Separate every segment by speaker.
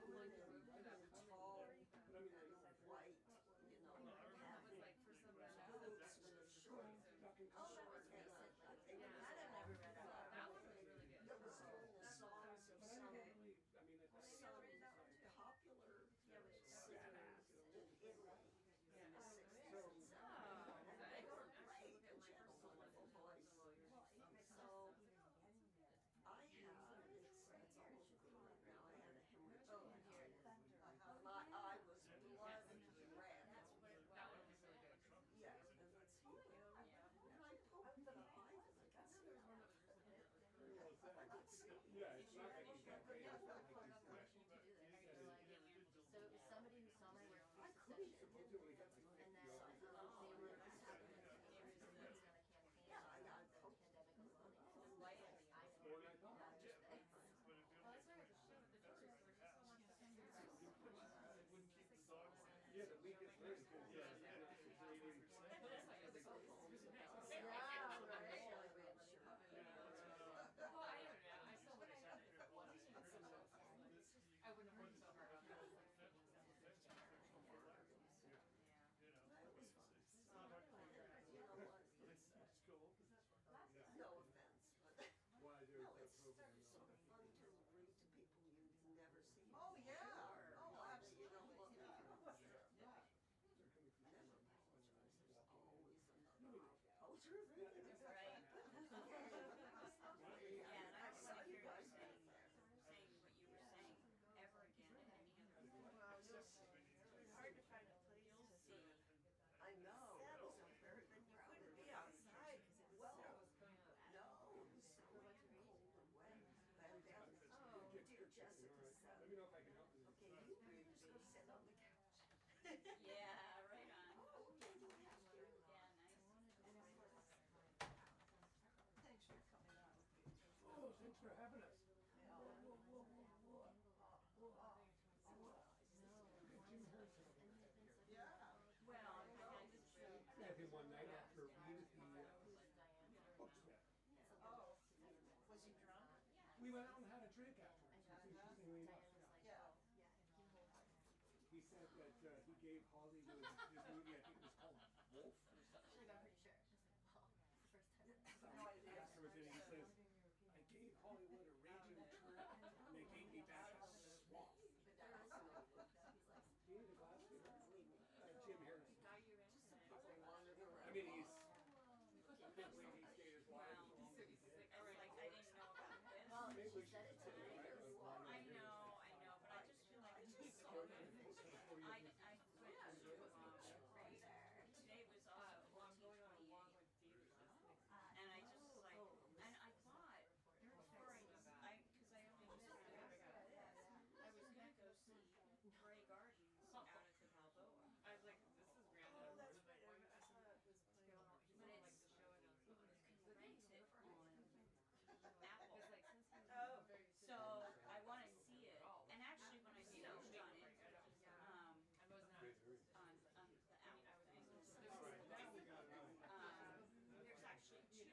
Speaker 1: there was a woman tall and white, you know, having boots with a short, and I never read that one. That was during the songs of some popular singers in Italy in the 60s and 70s. And they were great, and she had a wonderful voice. So I had, it's almost gone now, I had a hemorrhage in my eye. My eye was blood red. Yeah, and that's healing. And I poked the eye and I could see it. I could see it.
Speaker 2: Yeah, it's not like you got
Speaker 3: So it was somebody who saw my work
Speaker 1: I couldn't
Speaker 3: session,
Speaker 1: get
Speaker 3: and then they were having a campaign.
Speaker 1: Yeah, I got poked.
Speaker 3: Pandemic was on and light in the eye. Not just that.
Speaker 2: Yeah, the weakest thing is
Speaker 4: Well, I don't know. I still would have done it if it wasn't. I wouldn't have worked so hard on that.
Speaker 1: It was fun. You know what?
Speaker 2: It's cool.
Speaker 1: No offense, but
Speaker 2: Why
Speaker 1: no, it's so fun to read to people you've never seen.
Speaker 5: Oh, yeah.
Speaker 1: Or,
Speaker 5: Oh,
Speaker 1: that you don't look at.
Speaker 5: Yeah.
Speaker 1: Never apologize. There's always another alternative.
Speaker 6: Right. Yeah, and I
Speaker 1: saw
Speaker 6: don't
Speaker 1: you
Speaker 6: hear you
Speaker 1: guys
Speaker 6: saying what you were saying ever again in any other
Speaker 5: Well, it's hard to find a place
Speaker 6: You'll
Speaker 5: to
Speaker 6: see.
Speaker 1: I know. It was a very
Speaker 5: then you couldn't be outside because it was
Speaker 1: well, no, it was so cold and wet. And then, dear Jessica said,
Speaker 2: Let me know if I can help you.
Speaker 1: okay, you just go sit on the couch.
Speaker 6: Yeah, right on.
Speaker 1: Oh, okay, do we have to?
Speaker 6: Yeah, nice.
Speaker 5: Thanks for coming out.
Speaker 2: Oh, thanks for having us.
Speaker 5: Yeah.
Speaker 6: Well, I just
Speaker 2: I think one night after reading the bookstore,
Speaker 5: Oh, was he drunk?
Speaker 2: we went out and had a drink afterwards. Interestingly enough, yeah.
Speaker 5: Yeah.
Speaker 2: He said that he gave Hollywood this movie, I think it was called Wolf.
Speaker 3: Actually, I'm pretty sure. Well, it's the first time.
Speaker 5: No idea.
Speaker 2: Afterwards, and he says, I gave Hollywood a raging trip, and they gave me back a swamp. He had a glass of Jim Harris. I mean, he's definitely he stayed his life.
Speaker 6: Wow. It's like I didn't know about this.
Speaker 3: Well,
Speaker 2: Maybe
Speaker 3: she
Speaker 2: we
Speaker 3: said
Speaker 2: should
Speaker 3: it to me.
Speaker 6: I know, but I just feel like it's just so good. I quit Craic. Today was also 1428. And I just like, and I thought, because I only missed I was gonna go see Grey Gardens out at the Balboa.
Speaker 4: I was like, this is random.
Speaker 5: Oh, that's right. I saw it was playing on.
Speaker 6: But it's rented on Apple.
Speaker 4: It's like, since he was
Speaker 5: Oh.
Speaker 4: very
Speaker 6: So I want to see it. And actually, when I searched on it,
Speaker 4: I was not.
Speaker 6: on the Apple thing, there's actually two.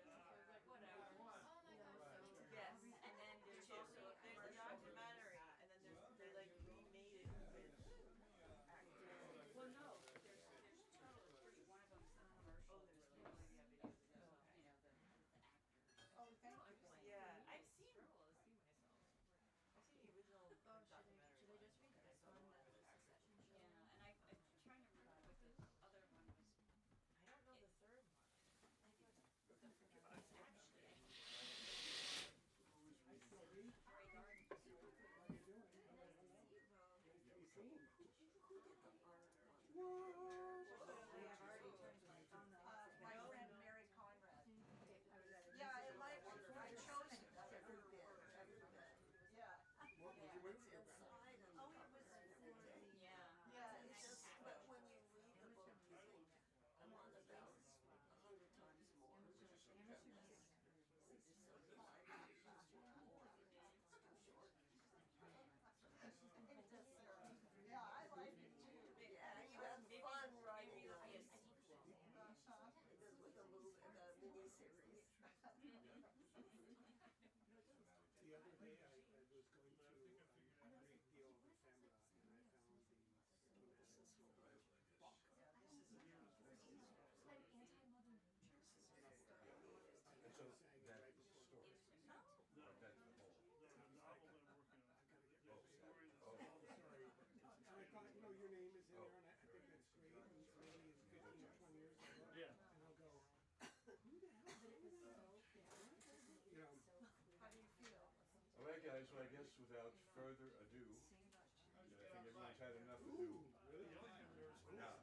Speaker 4: Whatever.
Speaker 5: Yes, and then there's also there's a documentary, and then they like remade it with actors.
Speaker 6: Well, no, there's three. One of them's the commercial. There's the actors.
Speaker 5: Oh, thank you. Yeah, I've seen the original
Speaker 3: Oh,
Speaker 5: documentary.
Speaker 3: should I just read this one? That was Succession show.
Speaker 6: Yeah, and I'm trying to remember what the other one was.
Speaker 5: I don't know the third one.
Speaker 6: It's actually, I think, Grey Gardens.
Speaker 2: How you doing? Nice to be seen.
Speaker 1: Who did the art on?
Speaker 5: My friend Mary Conrad.
Speaker 1: Yeah,
Speaker 5: Yeah, I like
Speaker 1: I chose it every bit.
Speaker 5: Yeah.
Speaker 2: What was your
Speaker 1: It's inside and
Speaker 5: Oh, it was
Speaker 1: everything.
Speaker 6: Yeah.
Speaker 5: Yeah,
Speaker 1: It's
Speaker 5: it's
Speaker 1: just, but when you read the book, you think, I want to read this 100 times more. It's so good. I read it more. It's too short.
Speaker 5: yeah, I like it too.
Speaker 1: Yeah, you have fun writing
Speaker 6: Maybe it'll be a
Speaker 1: it.
Speaker 6: sequel.
Speaker 1: Because with the movie, the miniseries.
Speaker 2: The other day I was going to
Speaker 7: so I guess without further ado, I think everyone's had enough ado for now.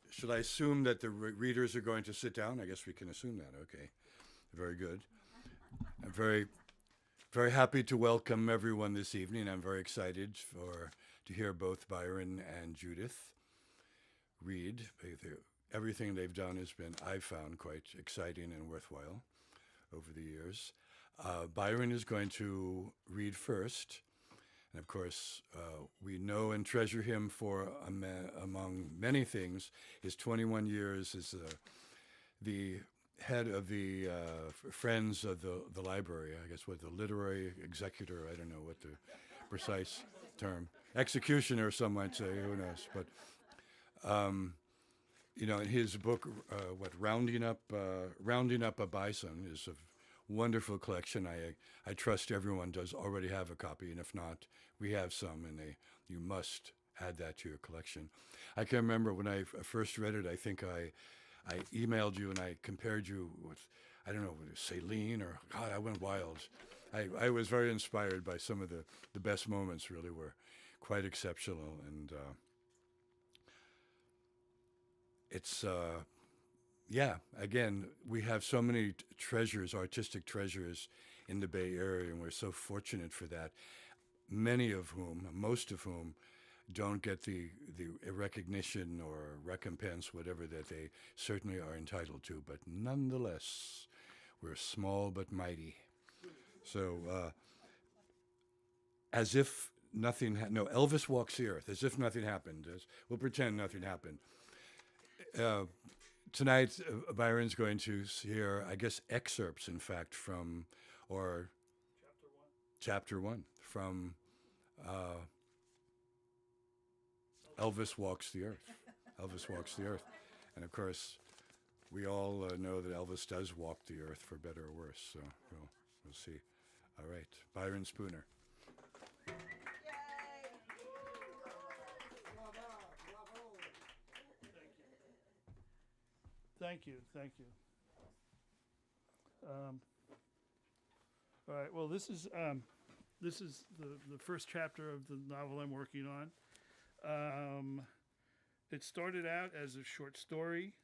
Speaker 7: Should I assume that the readers are going to sit down? I guess we can assume that. Okay, very good. I'm very, very happy to welcome everyone this evening. I'm very excited to hear both Byron and Judith read. Everything they've done has been, I've found, quite exciting and worthwhile over the years. Byron is going to read first. And of course, we know and treasure him for, among many things, his 21 years as the head of the Friends of the Library, I guess what the literary executor, I don't know what the precise term, executioner, some might say, who knows. But, in his book, Rounding Up a Bison is a wonderful collection. I trust everyone does already have a copy, and if not, we have some, and you must add that to your collection. I can remember when I first read it, I think I emailed you and I compared you with, I don't know, Celine or, God, I went wild. I was very inspired by some of the best moments, really were quite exceptional, and it's... again, we have so many treasures, artistic treasures in the Bay Area, and we're so fortunate for that. Most of whom, don't get the recognition or recompense, whatever, that they certainly are entitled to. But nonetheless, we're small but mighty. So, as if nothing, Elvis Walks the Earth, as if nothing happened. We'll pretend nothing happened. Tonight, Byron's going to hear, I guess, excerpts, in fact, from, or Chapter 1 from Elvis Walks the Earth. Elvis Walks the Earth. And of course, we all know that Elvis does walk the earth, for better or worse, so we'll see. All right, Byron Spooner.
Speaker 3: Thank you. All right. Well, this is the first chapter of the novel I'm working on. It started out as a short story,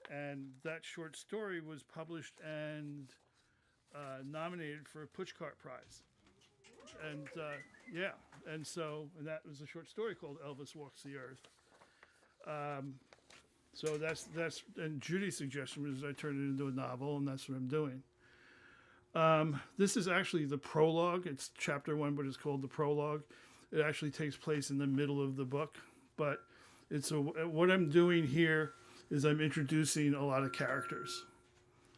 Speaker 3: and that short story was published and nominated for a Pushcart Prize. And and that was a short story called Elvis Walks the Earth. So that's and Judy's suggestion was I turn it into a novel, and that's what I'm doing. This is actually the prologue. It's chapter 1, but it's called the prologue. It actually takes place in the middle of the book, but what I'm doing here is I'm introducing a lot of characters,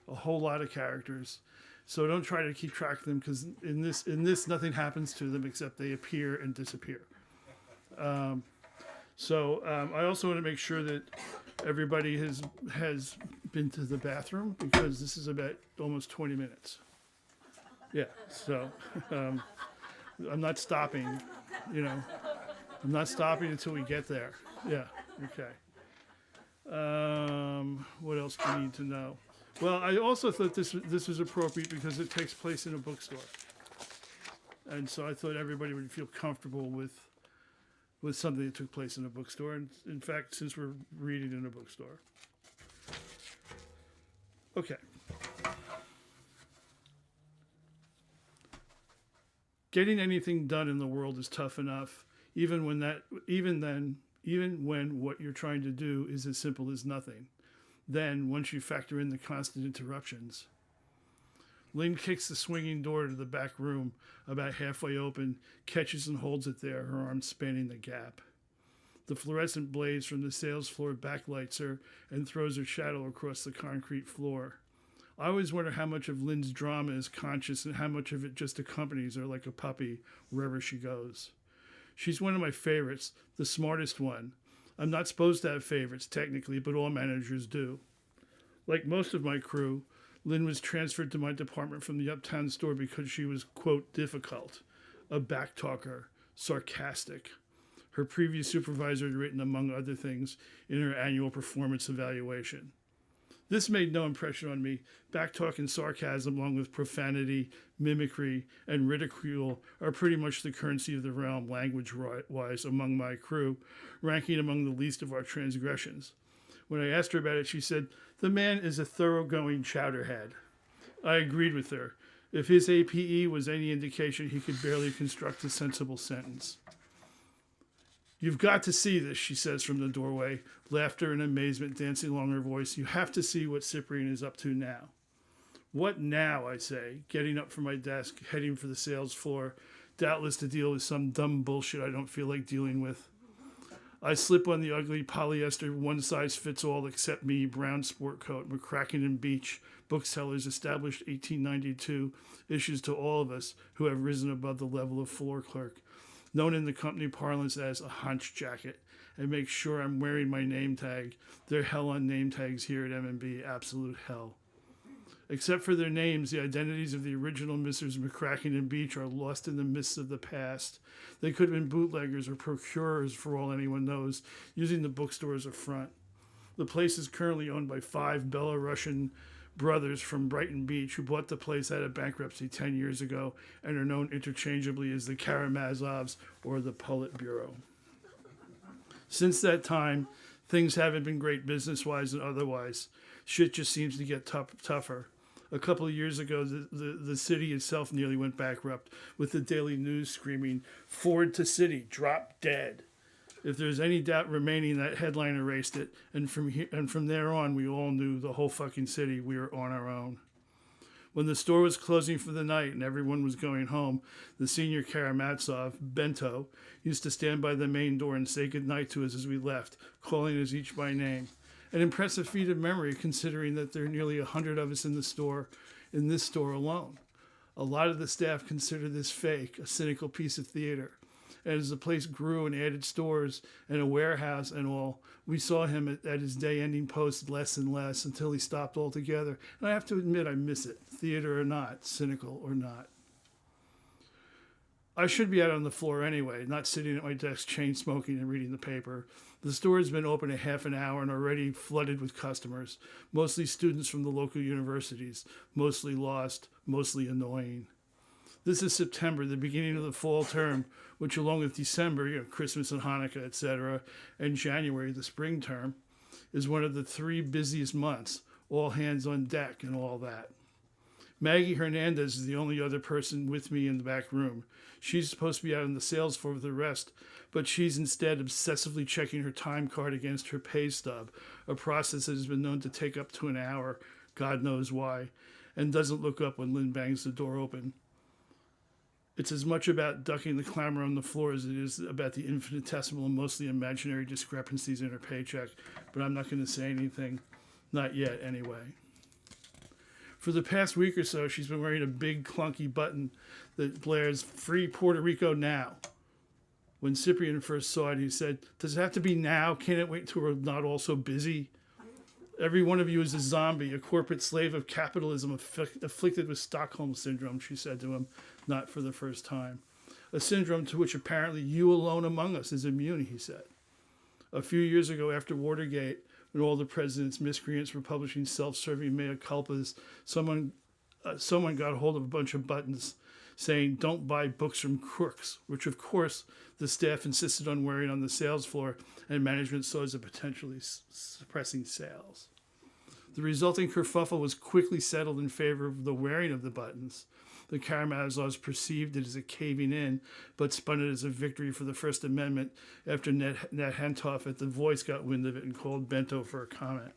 Speaker 3: a whole lot of characters. So don't try to keep track of them, because in this nothing happens to them except they appear and disappear. I also want to make sure that everybody has been to the bathroom, because this is about almost 20 minutes. Yeah, so I'm not stopping, I'm not stopping until we get there. Yeah, okay. What else do you need to know? Well, I also thought this was appropriate because it takes place in a bookstore. And so I thought everybody would feel comfortable with something that took place in a bookstore. And in fact, since we're reading in a bookstore. Okay. Getting anything done in the world is tough enough, even when what you're trying to do is as simple as nothing. Then, once you factor in the constant interruptions. Lynn kicks the swinging door to the back room, about halfway open, catches and holds it there, her arms spanning the gap. The fluorescent blaze from the sales floor backlights her and throws her shadow across the concrete floor. I always wonder how much of Lynn's drama is conscious and how much of it just accompanies her like a puppy wherever she goes. She's one of my favorites, the smartest one. I'm not supposed to have favorites, technically, but all managers do. Like most of my crew, Lynn was transferred to my department from the Uptown store because she was, quote, difficult, a backtalker, sarcastic. her previous supervisor had written, among other things, in her annual performance evaluation. This made no impression on me. Backtalk and sarcasm, along with profanity, mimicry, and ridicule, are pretty much the currency of the realm, language-wise, among my crew, ranking among the least of our transgressions. When I asked her about it, she said, "The man is a thoroughgoing chowderhead." I agreed with her. If his APE was any indication, he could barely construct a sensible sentence. "You've got to see this," she says from the doorway, laughter and amazement dancing along her voice. "You have to see what Cyprian is up to now." "What now?" I say, getting up from my desk, heading for the sales floor, doubtless to deal with some dumb bullshit I don't feel like dealing with. I slip on the ugly polyester one-size-fits-all except me brown sport coat, McCracken and Beach, booksellers established 1892, issues to all of us who have risen above the level of floor clerk, known in the company parlance as a hunch jacket, and make sure I'm wearing my name tag. They're hell on name tags here at M&B, absolute hell. Except for their names, the identities of the original Messrs. McCracken and Beach are lost in the mists of the past. They could have been bootleggers or procurers, for all anyone knows, using the bookstore as a front. The place is currently owned by 5 Belarusian brothers from Brighton Beach who bought the place out of bankruptcy 10 years ago and are known interchangeably as the Karamazovs or the Politburo. Since that time, things haven't been great business-wise and otherwise. Shit just seems to get tougher. A couple of years ago, the city itself nearly went bankrupt, with the Daily News screaming, "Ford to city, drop dead." If there's any doubt remaining, that headline erased it, and from there on, we all knew, the whole fucking city, we were on our own. When the store was closing for the night and everyone was going home, the senior Karamazov, Bento, used to stand by the main door and say goodnight to us as we left, calling us each by name. An impressive feat of memory, considering that there are nearly 100 of us in this store alone. A lot of the staff consider this fake, a cynical piece of theater. And as the place grew and added stores and a warehouse and all, we saw him at his day-ending post less and less until he stopped altogether. And I have to admit, I miss it, theater or not, cynical or not. I should be out on the floor anyway, not sitting at my desk chain-smoking and reading the paper. The store has been open a half an hour and already flooded with customers, mostly students from the local universities, mostly lost, mostly annoying. This is September, the beginning of the fall term, which along with December, Christmas and Hanukkah, etc., and January, the spring term, is one of the 3 busiest months, all hands on deck and all that. Maggie Hernandez is the only other person with me in the back room. She's supposed to be out on the sales floor with the rest, but she's instead obsessively checking her time card against her pay stub, a process that has been known to take up to an hour, God knows why, and doesn't look up when Lynn bangs the door open. It's as much about ducking the clamor on the floor as it is about the infinitesimal and mostly imaginary discrepancies in her paycheck, but I'm not going to say anything. Not yet, anyway. For the past week or so, she's been wearing a big, clunky button that blares, "Free Puerto Rico now." When Cyprian first saw it, he said, "Does it have to be now? Can't it wait till we're not all so busy? Every one of you is a zombie, a corporate slave of capitalism, afflicted with Stockholm Syndrome," she said to him, not for the first time. "A syndrome to which apparently you alone among us is immune," he said. A few years ago, after Watergate, when all the president's miscreants were publishing self-serving mea culpas, someone got hold of a bunch of buttons saying, "Don't buy books from crooks," which of course the staff insisted on wearing on the sales floor, and management saw as a potentially suppressing sales. The resulting kerfuffle was quickly settled in favor of the wearing of the buttons. The Karamazovs perceived it as a caving in, but spun it as a victory for the First Amendment after Ned Hentoff at The Voice got wind of it and called Bento for a comment.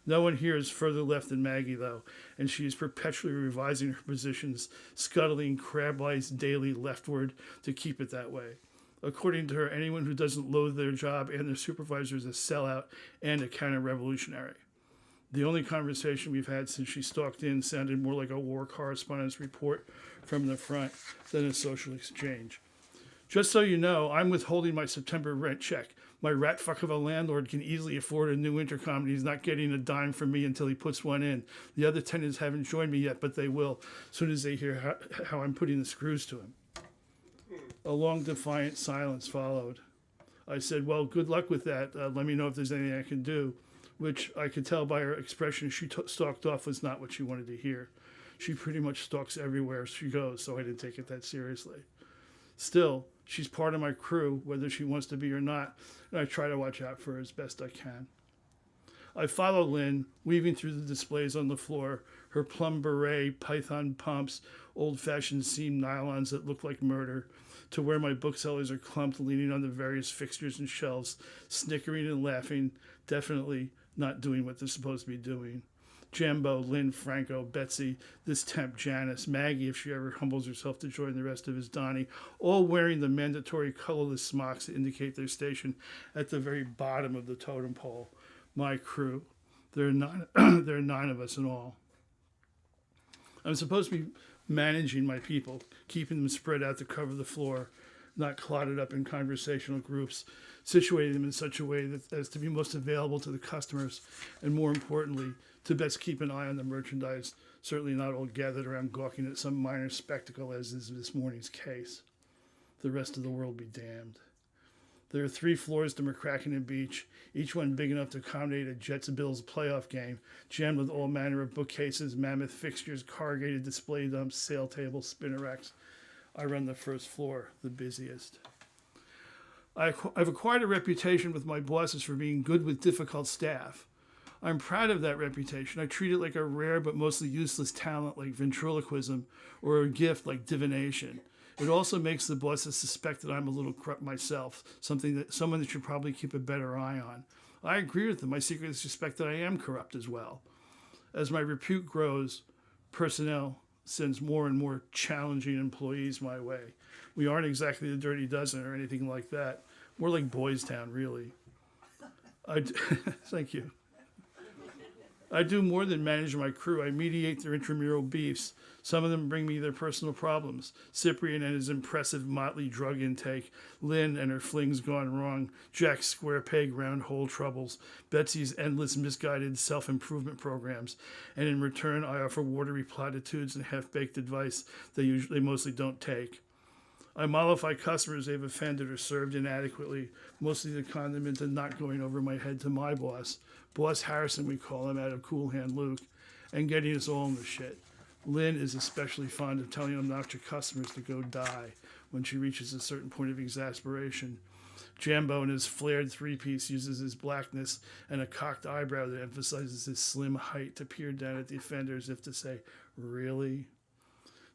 Speaker 3: No one here is further left than Maggie, though, and she is perpetually revising her positions, scuttling crab lice daily leftward to keep it that way. According to her, anyone who doesn't loathe their job and their supervisor is a sellout and a counter-revolutionary. The only conversation we've had since she stalked in sounded more like a war correspondence report from the front than a social exchange. "Just so you know, I'm withholding my September rent check. My rat fuck of a landlord can easily afford a new intercom, and he's not getting a dime from me until he puts one in. The other tenants haven't joined me yet, but they will, as soon as they hear how I'm putting the screws to him." A long, defiant silence followed. I said, well, good luck with that. Let me know if there's anything I can do, which I could tell by her expression she stalked off was not what she wanted to hear. She pretty much stalks everywhere she goes, so I didn't take it that seriously. Still, she's part of my crew, whether she wants to be or not, and I try to watch out for her as best I can. I follow Lynn, weaving through the displays on the floor, her plum beret, python pumps, old-fashioned seam nylons that look like murder, to where my booksellers are clumped, leaning on the various fixtures and shelves, snickering and laughing, definitely not doing what they're supposed to be doing. Jambo, Lynn, Franco, Betsy, this temp Janice, Maggie, if she ever humbles herself to join the rest of us, Donnie, all wearing the mandatory colorless smocks that indicate their station at the very bottom of the totem pole. My crew. There are 9, there are 9 of us in all. I'm supposed to be managing my people, keeping them spread out to cover the floor, not clotted up in conversational groups, situating them in such a way that as to be most available to the customers, and more importantly, to best keep an eye on the merchandise, certainly not all gathered around gawking at some minor spectacle as is this morning's case. The rest of the world be damned. There are 3 floors to McCracken Beach, each one big enough to accommodate a Jets-Bills playoff game, jammed with all manner of bookcases, mammoth fixtures, corrugated display dumps, sale tables, spinner racks. I run the first floor, the busiest. I've acquired a reputation with my bosses for being good with difficult staff. I'm proud of that reputation. I treat it like a rare but mostly useless talent like ventriloquism or a gift like divination. It also makes the bosses suspect that I'm a little corrupt myself, someone that should probably keep a better eye on. I agree with them. I secretly suspect that I am corrupt as well. As my repute grows, personnel sends more and more challenging employees my way. We aren't exactly the Dirty Dozen or anything like that. More like Boys Town, really. Thank you. I do more than manage my crew. I mediate their intramural beefs. Some of them bring me their personal problems. Cyprian and his impressive motley drug intake. Lynn and her flings gone wrong. Jack's square peg round hole troubles. Betsy's endless misguided self-improvement programs. And in return, I offer watery platitudes and half-baked advice they mostly don't take. I mollify customers they've offended or served inadequately, mostly the condiment of not going over my head to my boss. Boss Harrison, we call him, out of Cool Hand Luke, and getting us all in the shit. Lynn is especially fond of telling obnoxious customers to go die when she reaches a certain point of exasperation. Jambo in his flared 3-piece uses his blackness and a cocked eyebrow that emphasizes his slim height to peer down at the offender as if to say, really?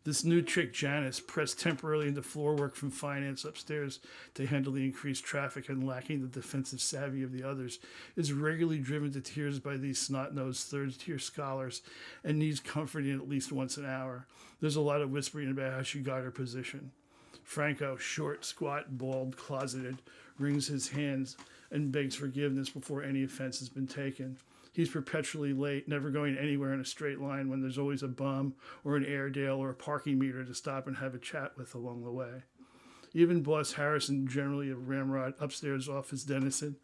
Speaker 3: This new chick, Janice, pressed temporarily into floor work from finance upstairs to handle the increased traffic and lacking the defensive savvy of the others, is regularly driven to tears by these snot-nosed third-tier scholars and needs comforting at least once an hour. There's a lot of whispering about how she got her position. Franco, short, squat, bald, closeted, wrings his hands and begs forgiveness before any offense has been taken. He's perpetually late, never going anywhere in a straight line when there's always a bum or an Airedale or a parking meter to stop and have a chat with along the way. Even Boss Harrison, generally a ramrod upstairs office denizen,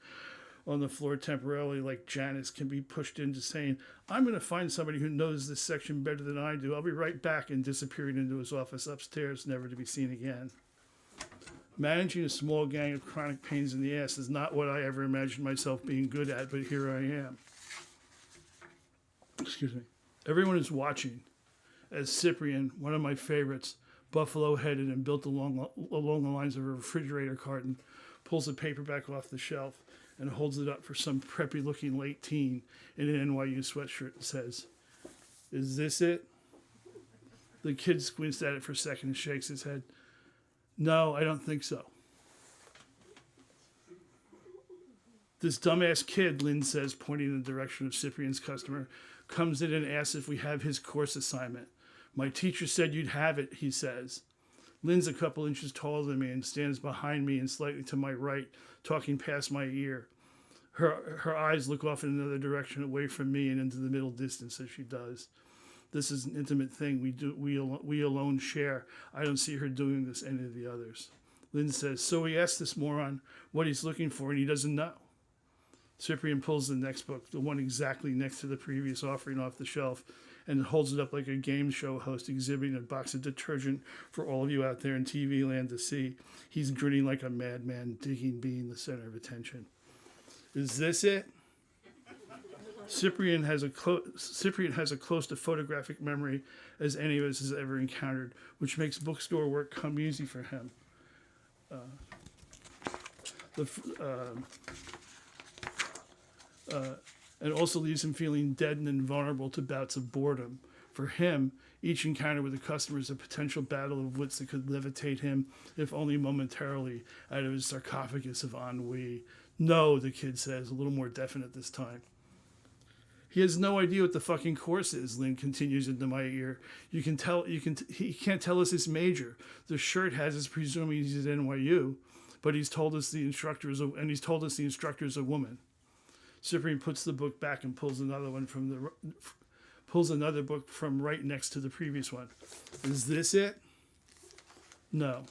Speaker 3: on the floor temporarily like Janice, can be pushed into saying, I'm going to find somebody who knows this section better than I do. I'll be right back, and disappearing into his office upstairs, never to be seen again. Managing a small gang of chronic pains in the ass is not what I ever imagined myself being good at, but here I am. Excuse me. Everyone is watching as Cyprian, one of my favorites, buffalo-headed and built along the lines of a refrigerator carton, pulls a paperback off the shelf and holds it up for some preppy-looking late teen in an NYU sweatshirt and says, "Is this it?" The kid squints at it for a second and shakes his head. "No, I don't think so." "This dumbass kid," Lynn says, pointing in the direction of Cyprian's customer, comes in and asks if we have his course assignment. "My teacher said you'd have it," he says. Lynn's a couple inches taller than me and stands behind me and slightly to my right, talking past my ear. Her eyes look off in another direction, away from me and into the middle distance as she does. This is an intimate thing we alone share. I don't see her doing this any of the others. Lynn says, "So he asked this moron what he's looking for and he doesn't know." Cyprian pulls the next book, the one exactly next to the previous offering, off the shelf, and holds it up like a game show host exhibiting a box of detergent for all of you out there in TV land to see. He's grinning like a madman, digging being the center of attention. Is this it? Cyprian has a close to photographic memory as any of us has ever encountered, which makes bookstore work come easy for him. And also leaves him feeling deadened and vulnerable to bouts of boredom. For him, each encounter with a customer is a potential battle of wits that could levitate him, if only momentarily, out of his sarcophagus of ennui. No, the kid says, a little more definite this time. He has no idea what the fucking course is, Lynn continues into my ear. He can't tell us his major. The shirt has us presuming he's at NYU, but he's told us the instructor is a woman. Cyprian puts the book back and pulls another book from right next to the previous one. Is this it? No.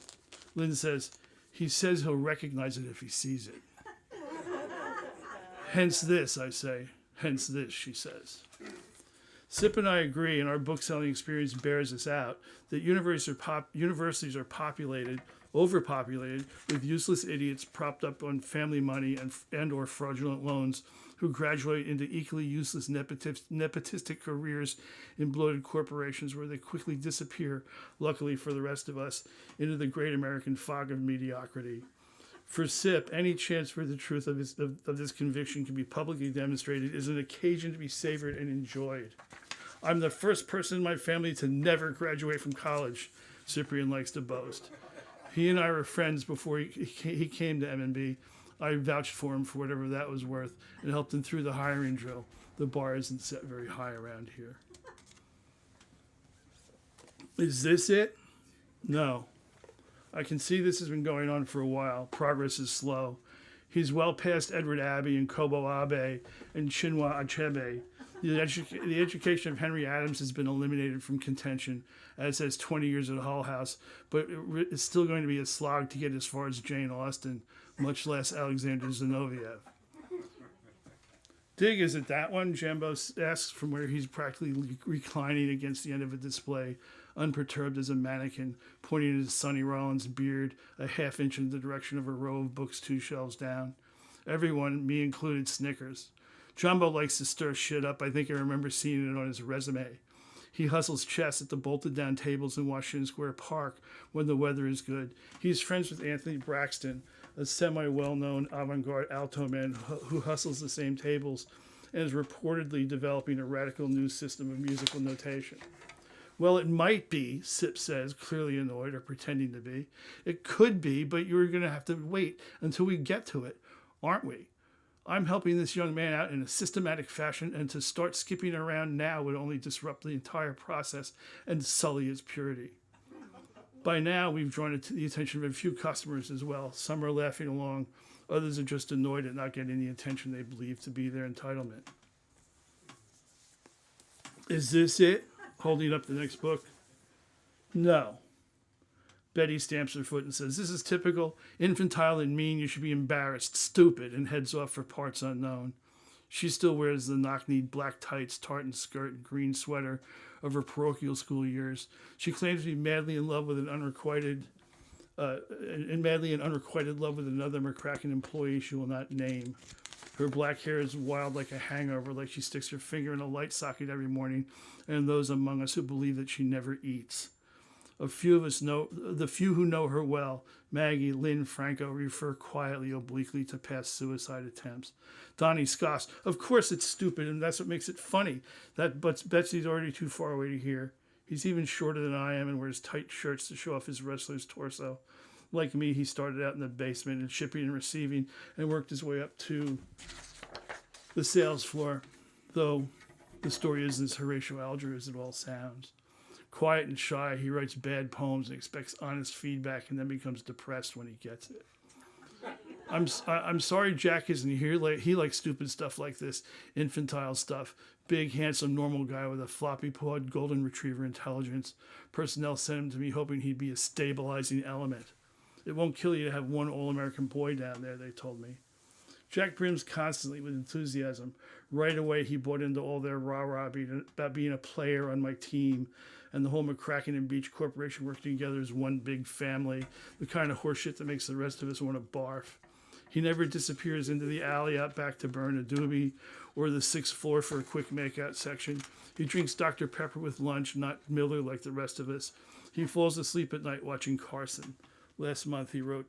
Speaker 3: Lynn says, he says he'll recognize it if he sees it. Hence this, I say. Hence this, she says. Sip and I agree, and our book-selling experience bears this out, that universities are overpopulated with useless idiots propped up on family money and or fraudulent loans who graduate into equally useless nepotistic careers in bloated corporations where they quickly disappear, luckily for the rest of us, into the great American fog of mediocrity. For Sip, any chance for the truth of this conviction can be publicly demonstrated is an occasion to be savored and enjoyed. I'm the first person in my family to never graduate from college, Cyprian likes to boast. He and I were friends before he came to M&B. I vouched for him for whatever that was worth and helped him through the hiring drill. The bar isn't set very high around here. Is this it? No. I can see this has been going on for a while. Progress is slow. He's well past Edward Abbey and Kobo Abe and Chinua Achebe. The education of Henry Adams has been eliminated from contention, as has 20 years at Hull House, but it's still going to be a slog to get as far as Jane Austen, much less Alexander Zinoviev. Dig, is it that one? Jambo asks from where he's practically reclining against the end of a display, unperturbed as a mannequin, pointing at his Sonny Rollins beard a half inch in the direction of a row of books 2 shelves down. Everyone, me included, snickers. Jumbo likes to stir shit up. I think I remember seeing it on his resume. He hustles chess at the bolted-down tables in Washington Square Park when the weather is good. He's friends with Anthony Braxton, a semi-well-known avant-garde alto man who hustles the same tables and is reportedly developing a radical new system of musical notation. Well, it might be, Sip says, clearly annoyed or pretending to be. It could be, but you're going to have to wait until we get to it, aren't we? I'm helping this young man out in a systematic fashion, and to start skipping around now would only disrupt the entire process and sully its purity. By now, we've drawn the attention of a few customers as well. Some are laughing along. Others are just annoyed at not getting the attention they believe to be their entitlement. Is this it? Holding up the next book. No. Betty stamps her foot and says, this is typical, infantile and mean, you should be embarrassed, stupid, and heads off for parts unknown. She still wears the knock-kneed black tights, tartan skirt, and green sweater of her parochial school years. She claims to be madly in love with unrequited love with another McCracken employee she will not name. Her black hair is wild like a hangover, like she sticks her finger in a light socket every morning, and those among us who believe that she never eats. The few who know her well, Maggie, Lynn, Franco, refer quietly, obliquely to past suicide attempts. Donnie scoffs, of course it's stupid, and that's what makes it funny. But Betsy's already too far away to hear. He's even shorter than I am and wears tight shirts to show off his wrestler's torso. Like me, he started out in the basement in shipping and receiving and worked his way up to the sales floor, though the story isn't as Horatio Alger as it all sounds. Quiet and shy, he writes bad poems and expects honest feedback and then becomes depressed when he gets it. I'm sorry Jack isn't here. He likes stupid stuff like this, infantile stuff. Big, handsome, normal guy with a floppy-pawed golden retriever intelligence. Personnel sent him to me hoping he'd be a stabilizing element. It won't kill you to have one all-American boy down there, they told me. Jack brims constantly with enthusiasm. Right away, he bought into all their rah-rah about being a player on my team and the whole McCracken and Beach Corporation working together as one big family, the kind of horseshit that makes the rest of us want to barf. He never disappears into the alley out back to burn a doobie or the 6th floor for a quick makeout section. He drinks Dr. Pepper with lunch, not Miller like the rest of us. He falls asleep at night watching Carson. Last month, he wrote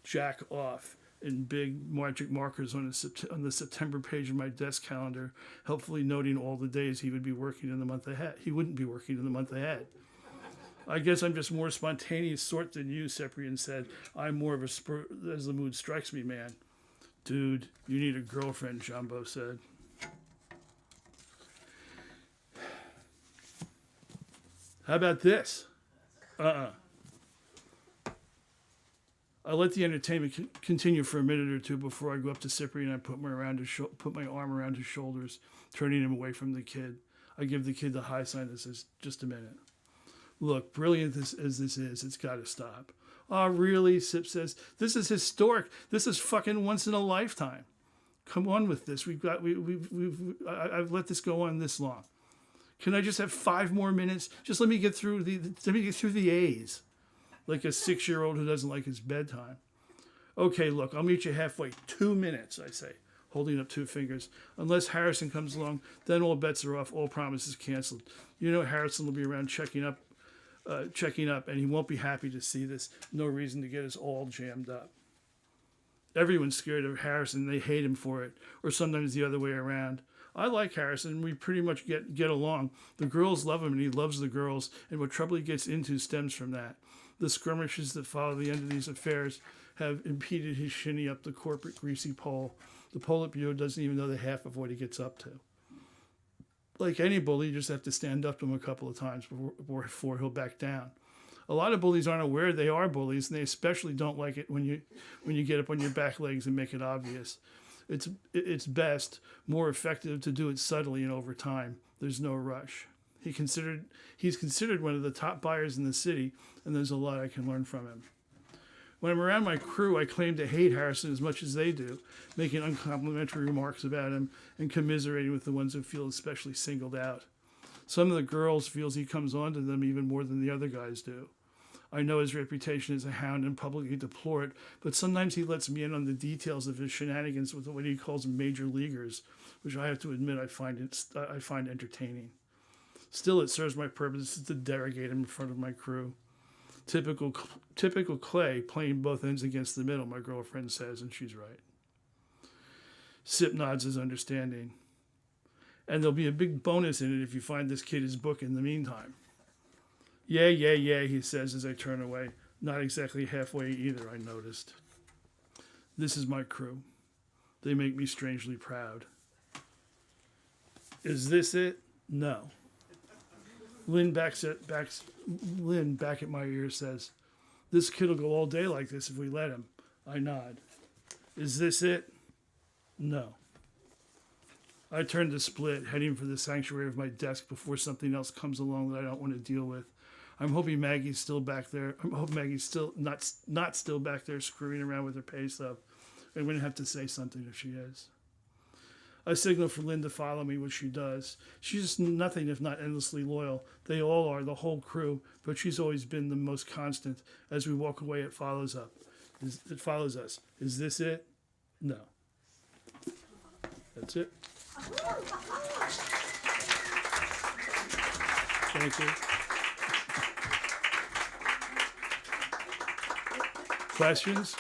Speaker 3: Jack off in big magic markers on the September page of my desk calendar, helpfully noting all the days he would be working in the month ahead. He wouldn't be working in the month ahead. I guess I'm just more spontaneous sort than you, Cyprian said. I'm more of a spur as the mood strikes me, man. Dude, you need a girlfriend, Jumbo said. How about this? I let the entertainment continue for a minute or two before I go up to Cyprian and I put my arm around his shoulders, turning him away from the kid. I give the kid the high sign that says, just a minute. Look, brilliant as this is, it's got to stop. Oh, really? Sip says, this is historic. This is fucking once in a lifetime. Come on with this. I've let this go on this long. Can I just have 5 more minutes? Just let me get through the A's. Like a 6-year-old who doesn't like his bedtime. Okay, look, I'll meet you halfway. 2 minutes, I say, holding up 2 fingers. Unless Harrison comes along, then all bets are off, all promises canceled. You know Harrison will be around checking up, and he won't be happy to see this. No reason to get us all jammed up. Everyone's scared of Harrison. They hate him for it, or sometimes the other way around. I like Harrison. We pretty much get along. The girls love him, and he loves the girls, and what trouble he gets into stems from that. The skirmishes that follow the end of these affairs have impeded his shinny up the corporate greasy pole. The Politburo doesn't even know the half of what he gets up to. Like any bully, you just have to stand up to him a couple of times before he'll back down. A lot of bullies aren't aware they are bullies, and they especially don't like it when you get up on your back legs and make it obvious. It's best, more effective to do it subtly and over time. There's no rush. He's considered one of the top buyers in the city, and there's a lot I can learn from him. When I'm around my crew, I claim to hate Harrison as much as they do, making uncomplimentary remarks about him and commiserating with the ones who feel especially singled out. Some of the girls feels he comes on to them even more than the other guys do. I know his reputation as a hound and publicly deplore it, but sometimes he lets me in on the details of his shenanigans with what he calls major leaguers, which I have to admit I find entertaining. Still, it serves my purpose to derogate him in front of my crew. Typical Clay, playing both ends against the middle, my girlfriend says, and she's right. Sip nods his understanding. And there'll be a big bonus in it if you find this kid his book in the meantime. Yeah, he says as I turn away. Not exactly halfway either, I noticed. This is my crew. They make me strangely proud. Is this it? No. Lynn back at my ear says, this kid will go all day like this if we let him. I nod. Is this it? No. I turn to split, heading for the sanctuary of my desk before something else comes along that I don't want to deal with. I'm hoping Maggie's still back there. I hope Maggie's still not still back there screwing around with her pay stub. I'm going to have to say something if she is. I signal for Lynn to follow me, which she does. She's nothing if not endlessly loyal. They all are, the whole crew, but she's always been the most constant. As we walk away, it follows us. Is this it? No. That's it. Thank you. Questions,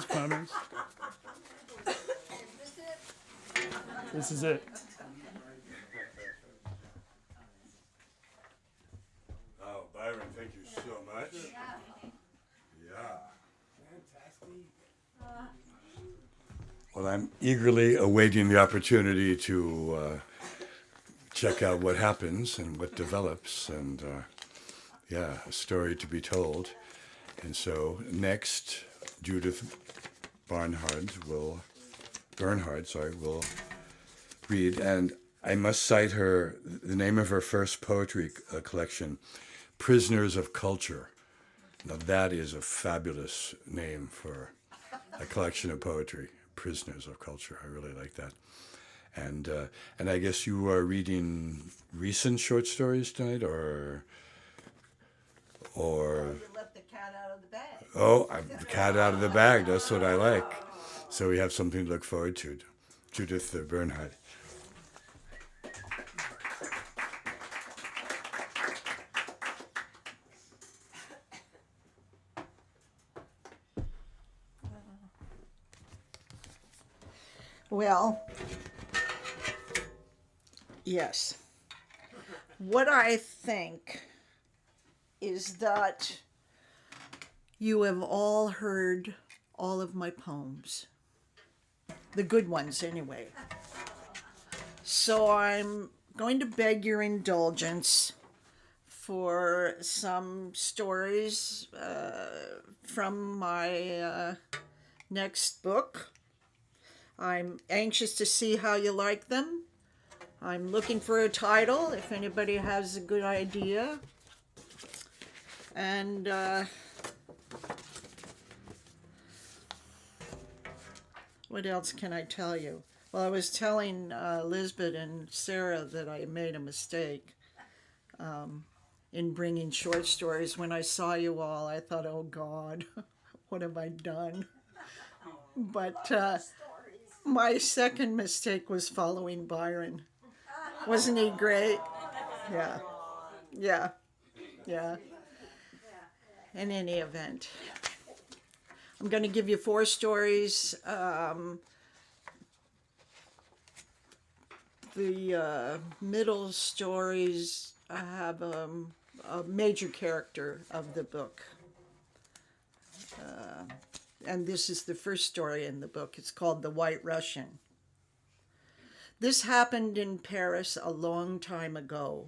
Speaker 3: comments? This is it.
Speaker 7: Oh, Byron, thank you so much. Yeah. Well, I'm eagerly awaiting the opportunity to check out what happens and what develops, and a story to be told. And so next, Judith Bernhard will read, and I must cite the name of her first poetry collection, Prisoners of Culture. Now that is a fabulous name for a collection of poetry. prisoners of culture. I really like that. And I guess you are reading recent short stories tonight, or
Speaker 1: You let the cat out of the bag.
Speaker 7: the cat out of the bag. That's what I like. So we have something to look forward to. Judith Bernhard.
Speaker 1: Well, yes. What I think is that you have all heard all of my poems. The good ones, anyway. So I'm going to beg your indulgence for some stories from my next book. I'm anxious to see how you like them. I'm looking for a title, if anybody has a good idea. And what else can I tell you? Well, I was telling Lisbeth and Sarah that I made a mistake in bringing short stories. When I saw you all, I thought, oh God, what have I done? But my second mistake was following Byron. Wasn't he great? Yeah. In any event, I'm going to give you 4 stories. The middle stories have a major character of the book. And this is the first story in the book. It's called The White Russian. This happened in Paris a long time ago.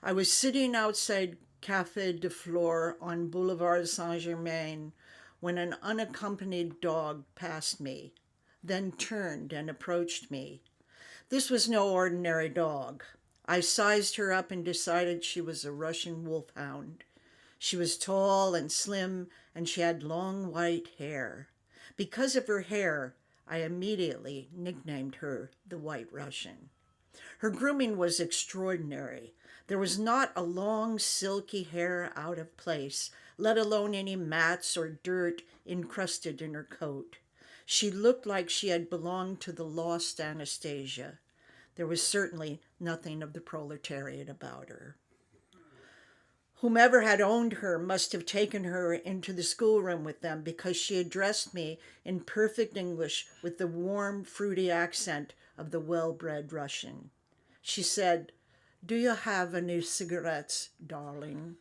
Speaker 1: I was sitting outside Café de Flore on Boulevard Saint-Germain when an unaccompanied dog passed me, then turned and approached me. This was no ordinary dog. I sized her up and decided she was a Russian wolfhound. She was tall and slim, and she had long white hair. Because of her hair, I immediately nicknamed her the White Russian. Her grooming was extraordinary. There was not a long, silky hair out of place, let alone any mats or dirt encrusted in her coat. She looked like she had belonged to the lost Anastasia. There was certainly nothing of the proletariat about her. Whomever had owned her must have taken her into the schoolroom with them, because she addressed me in perfect English with the warm, fruity accent of the well-bred Russian. She said, "Do you have any cigarettes, darling?"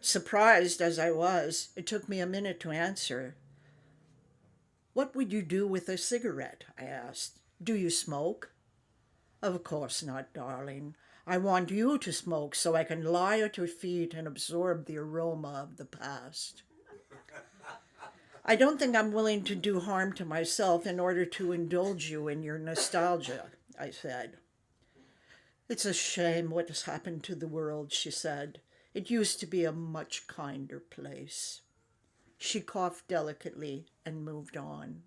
Speaker 1: Surprised as I was, it took me a minute to answer. "What would you do with a cigarette?" I asked. "Do you smoke?" "Of course not, darling. I want you to smoke so I can lie at your feet and absorb the aroma of the past." "I don't think I'm willing to do harm to myself in order to indulge you in your nostalgia," I said. "It's a shame what has happened to the world," she said. "It used to be a much kinder place." She coughed delicately and moved on.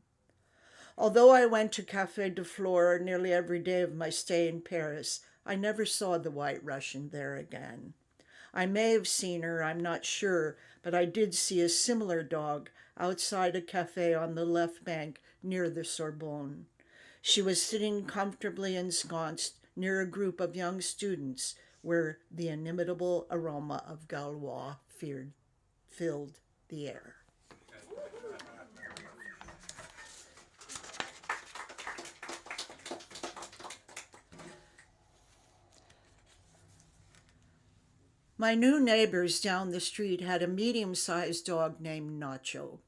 Speaker 1: Although I went to Café de Flore nearly every day of my stay in Paris, I never saw the White Russian there again. I may have seen her, I'm not sure, but I did see a similar dog outside a cafe on the left bank near the Sorbonne. She was sitting comfortably ensconced near a group of young students where the inimitable aroma of Gaulois filled the air. My new neighbors down the street had a medium-sized dog named Nacho.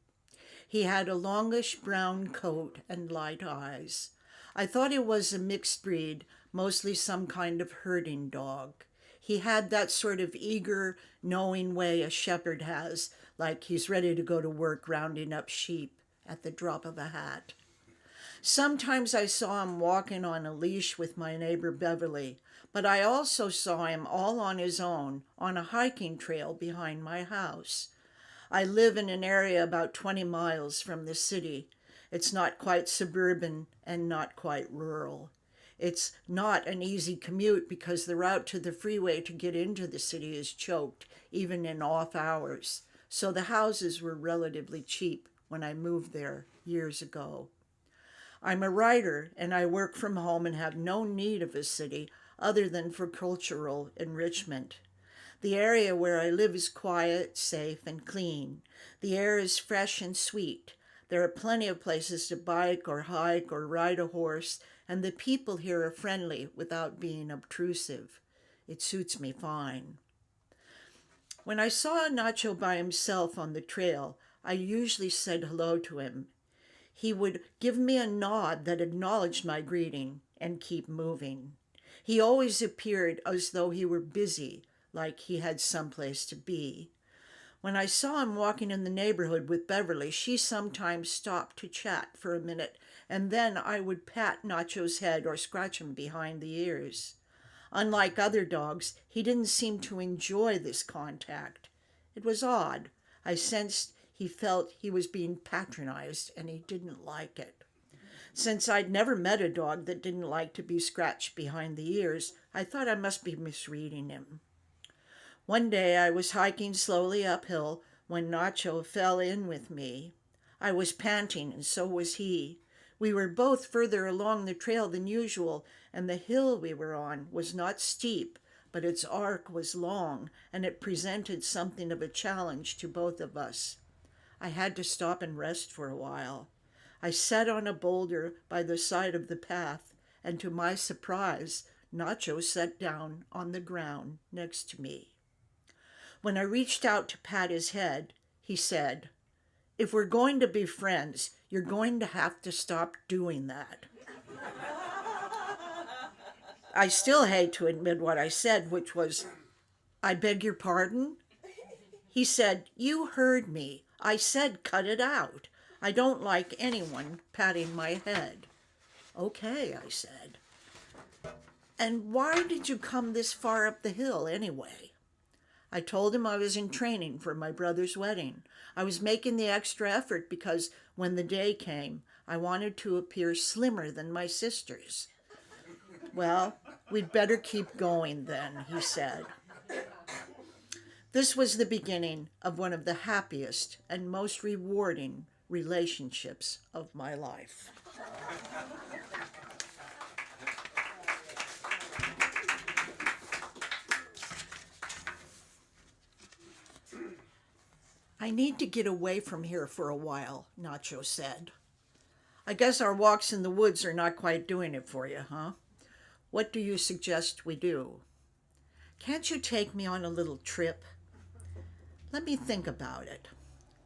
Speaker 1: He had a longish brown coat and light eyes. I thought he was a mixed breed, mostly some kind of herding dog. He had that sort of eager, knowing way a shepherd has, like he's ready to go to work rounding up sheep at the drop of a hat. Sometimes I saw him walking on a leash with my neighbor Beverly, but I also saw him all on his own on a hiking trail behind my house. I live in an area about 20 miles from the city. It's not quite suburban and not quite rural. It's not an easy commute because the route to the freeway to get into the city is choked, even in off hours. So the houses were relatively cheap when I moved there years ago. I'm a writer and I work from home and have no need of a city other than for cultural enrichment. The area where I live is quiet, safe, and clean. The air is fresh and sweet. There are plenty of places to bike or hike or ride a horse, and the people here are friendly without being obtrusive. It suits me fine. When I saw Nacho by himself on the trail, I usually said hello to him. He would give me a nod that acknowledged my greeting and keep moving. He always appeared as though he were busy, like he had someplace to be. When I saw him walking in the neighborhood with Beverly, she sometimes stopped to chat for a minute, and then I would pat Nacho's head or scratch him behind the ears. Unlike other dogs, he didn't seem to enjoy this contact. It was odd. I sensed he felt he was being patronized, and he didn't like it. Since I'd never met a dog that didn't like to be scratched behind the ears, I thought I must be misreading him. One day I was hiking slowly uphill when Nacho fell in with me. I was panting, and so was he. We were both further along the trail than usual, and the hill we were on was not steep, but its arc was long, and it presented something of a challenge to both of us. I had to stop and rest for a while. I sat on a boulder by the side of the path, and to my surprise, Nacho sat down on the ground next to me. When I reached out to pat his head, he said, "If we're going to be friends, you're going to have to stop doing that." I still hate to admit what I said, which was, "I beg your pardon?" He said, "You heard me. I said cut it out. I don't like anyone patting my head." "Okay," I said. "And why did you come this far up the hill anyway?" I told him I was in training for my brother's wedding. I was making the extra effort because when the day came, I wanted to appear slimmer than my sisters. "Well, we'd better keep going then," he said. This was the beginning of one of the happiest and most rewarding relationships of my life. "I need to get away from here for a while," Nacho said. "I guess our walks in the woods are not quite doing it for you, huh? What do you suggest we do?" "Can't you take me on a little trip?" "Let me think about it."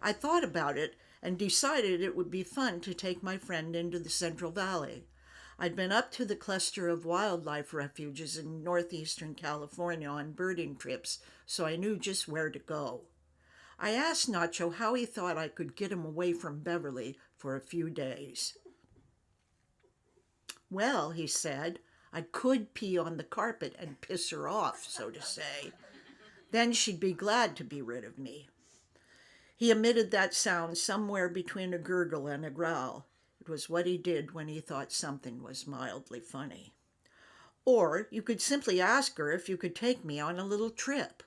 Speaker 1: I thought about it and decided it would be fun to take my friend into the Central Valley. I'd been up to the cluster of wildlife refuges in northeastern California on birding trips, so I knew just where to go. I asked Nacho how he thought I could get him away from Beverly for a few days. "Well," he said, "I could pee on the carpet and piss her off, so to say. Then she'd be glad to be rid of me." He emitted that sound somewhere between a gurgle and a growl. It was what he did when he thought something was mildly funny. "Or you could simply ask her if you could take me on a little trip."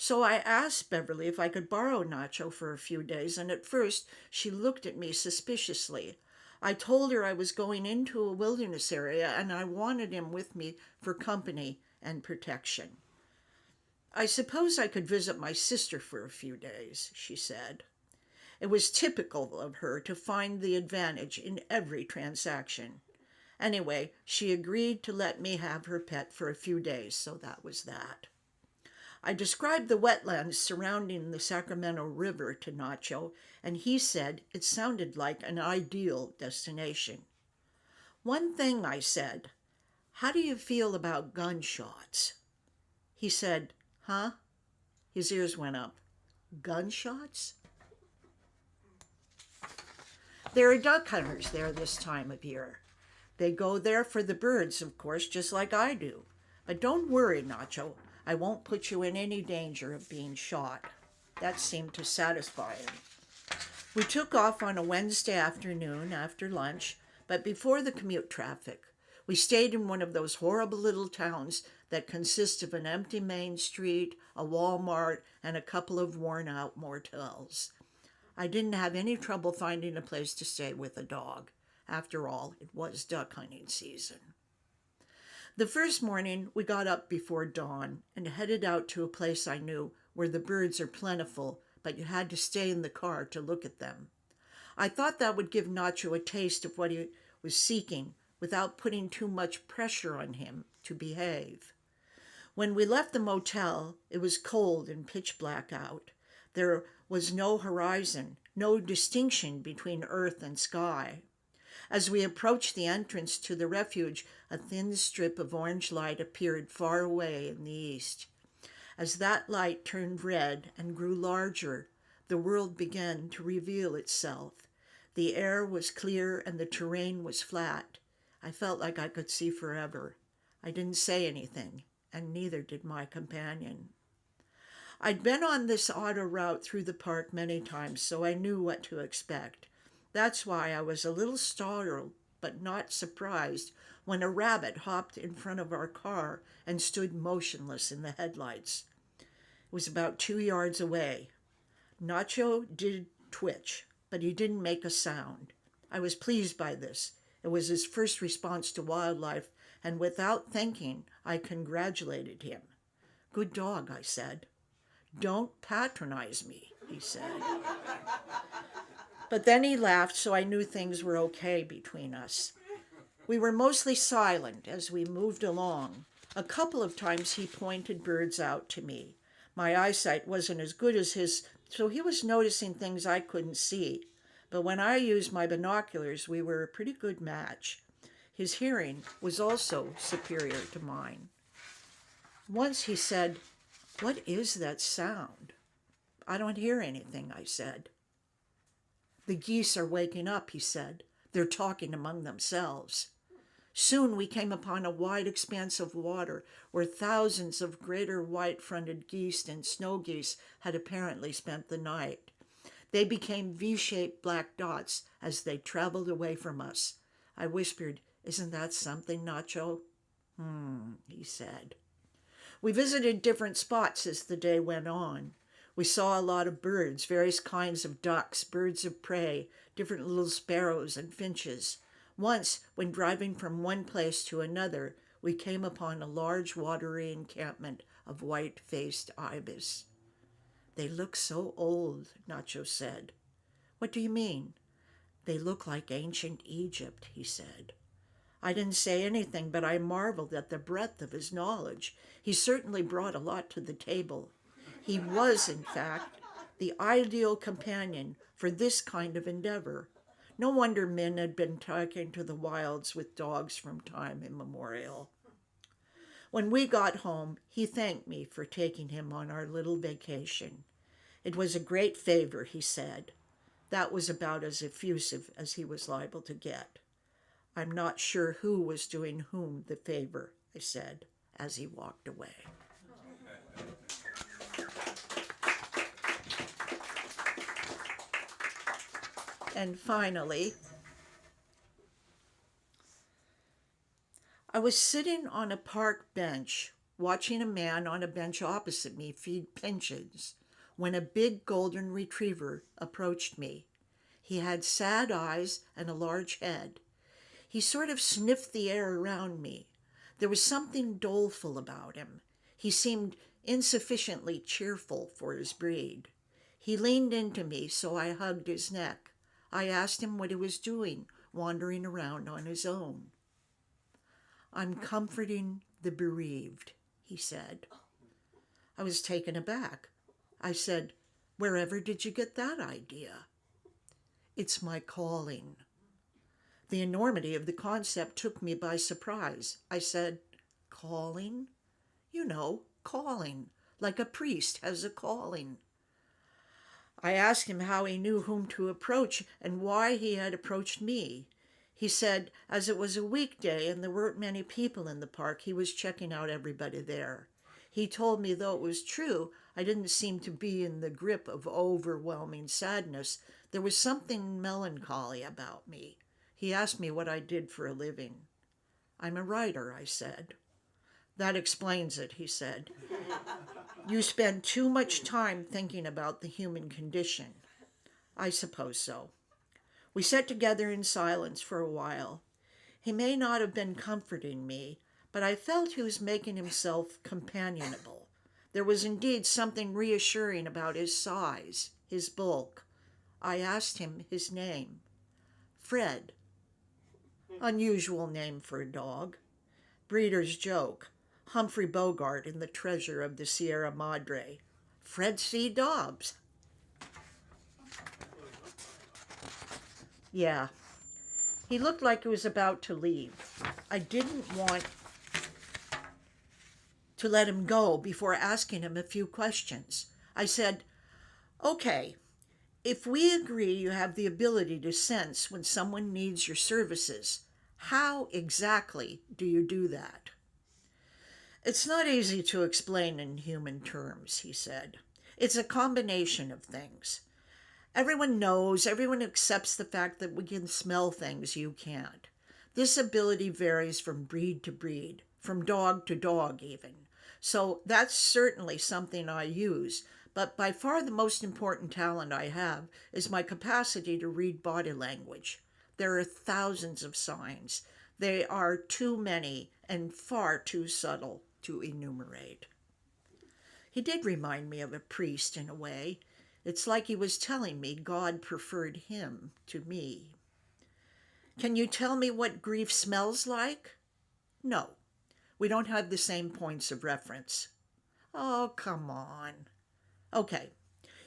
Speaker 1: So I asked Beverly if I could borrow Nacho for a few days, and at first she looked at me suspiciously. I told her I was going into a wilderness area and I wanted him with me for company and protection. "I suppose I could visit my sister for a few days," she said. It was typical of her to find the advantage in every transaction. Anyway, she agreed to let me have her pet for a few days, so that was that. I described the wetlands surrounding the Sacramento River to Nacho, and he said it sounded like an ideal destination. "One thing," I said, "how do you feel about gunshots?" He said, "Huh?" His ears went up. "Gunshots?" There are duck hunters there this time of year. They go there for the birds, of course, just like I do. But don't worry, Nacho. I won't put you in any danger of being shot. That seemed to satisfy him. We took off on a Wednesday afternoon after lunch, but before the commute traffic. We stayed in one of those horrible little towns that consist of an empty main street, a Walmart, and a couple of worn-out motels. I didn't have any trouble finding a place to stay with a dog. After all, it was duck hunting season. The first morning, we got up before dawn and headed out to a place I knew where the birds are plentiful, but you had to stay in the car to look at them. I thought that would give Nacho a taste of what he was seeking without putting too much pressure on him to behave. When we left the motel, it was cold and pitch black out. There was no horizon, no distinction between earth and sky. As we approached the entrance to the refuge, a thin strip of orange light appeared far away in the east. As that light turned red and grew larger, the world began to reveal itself. The air was clear and the terrain was flat. I felt like I could see forever. I didn't say anything, and neither did my companion. I'd been on this auto route through the park many times, so I knew what to expect. That's why I was a little startled, but not surprised, when a rabbit hopped in front of our car and stood motionless in the headlights. It was about 2 yards away. Nacho did twitch, but he didn't make a sound. I was pleased by this. It was his first response to wildlife, and without thinking, I congratulated him. "Good dog," I said. "Don't patronize me," he said. But then he laughed, so I knew things were okay between us. We were mostly silent as we moved along. A couple of times he pointed birds out to me. My eyesight wasn't as good as his, so he was noticing things I couldn't see. But when I used my binoculars, we were a pretty good match. His hearing was also superior to mine. Once he said, "What is that sound?" "I don't hear anything," I said. "The geese are waking up," he said. "They're talking among themselves." Soon we came upon a wide expanse of water where thousands of greater white-fronted geese and snow geese had apparently spent the night. They became V-shaped black dots as they traveled away from us. I whispered, "Isn't that something, Nacho?" He said. We visited different spots as the day went on. We saw a lot of birds, various kinds of ducks, birds of prey, different little sparrows and finches. Once, when driving from one place to another, we came upon a large watery encampment of white-faced ibis. "They look so old," Nacho said. "What do you mean?" "They look like ancient Egypt," he said. I didn't say anything, but I marveled at the breadth of his knowledge. He certainly brought a lot to the table. He was, in fact, the ideal companion for this kind of endeavor. No wonder men had been taken to the wilds with dogs from time immemorial. When we got home, he thanked me for taking him on our little vacation. It was a great favor, he said. That was about as effusive as he was liable to get. "I'm not sure who was doing whom the favor," I said, as he walked away. And finally, I was sitting on a park bench, watching a man on a bench opposite me feed pigeons, when a big golden retriever approached me. He had sad eyes and a large head. He sort of sniffed the air around me. There was something doleful about him. He seemed insufficiently cheerful for his breed. He leaned into me, so I hugged his neck. I asked him what he was doing, wandering around on his own. "I'm comforting the bereaved," he said. I was taken aback. I said, "Wherever did you get that idea?" "It's my calling." The enormity of the concept took me by surprise. I said, "Calling?" "You know, calling, like a priest has a calling." I asked him how he knew whom to approach and why he had approached me. He said, as it was a weekday and there weren't many people in the park, he was checking out everybody there. He told me, though it was true, I didn't seem to be in the grip of overwhelming sadness, There was something melancholy about me. He asked me what I did for a living. I'm a writer, I said. That explains it, he said. You spend too much time thinking about the human condition. I suppose so. We sat together in silence for a while. He may not have been comforting me, but I felt he was making himself companionable. There was indeed something reassuring about his size, his bulk. I asked him his name. Fred. Unusual name for a dog. Breeder's joke. Humphrey Bogart in The Treasure of the Sierra Madre. Fred C. Dobbs. Yeah. He looked like he was about to leave. I didn't want to let him go before asking him a few questions. I said, okay, if we agree you have the ability to sense when someone needs your services, how exactly do you do that? It's not easy to explain in human terms, he said. It's a combination of things. Everyone knows, everyone accepts the fact that we can smell things you can't. This ability varies from breed to breed, from dog to dog even. So that's certainly something I use, but by far the most important talent I have is my capacity to read body language. There are thousands of signs. They are too many and far too subtle to enumerate. He did remind me of a priest in a way. It's like he was telling me God preferred him to me. Can you tell me what grief smells like? No. We don't have the same points of reference. Oh, come on. Okay.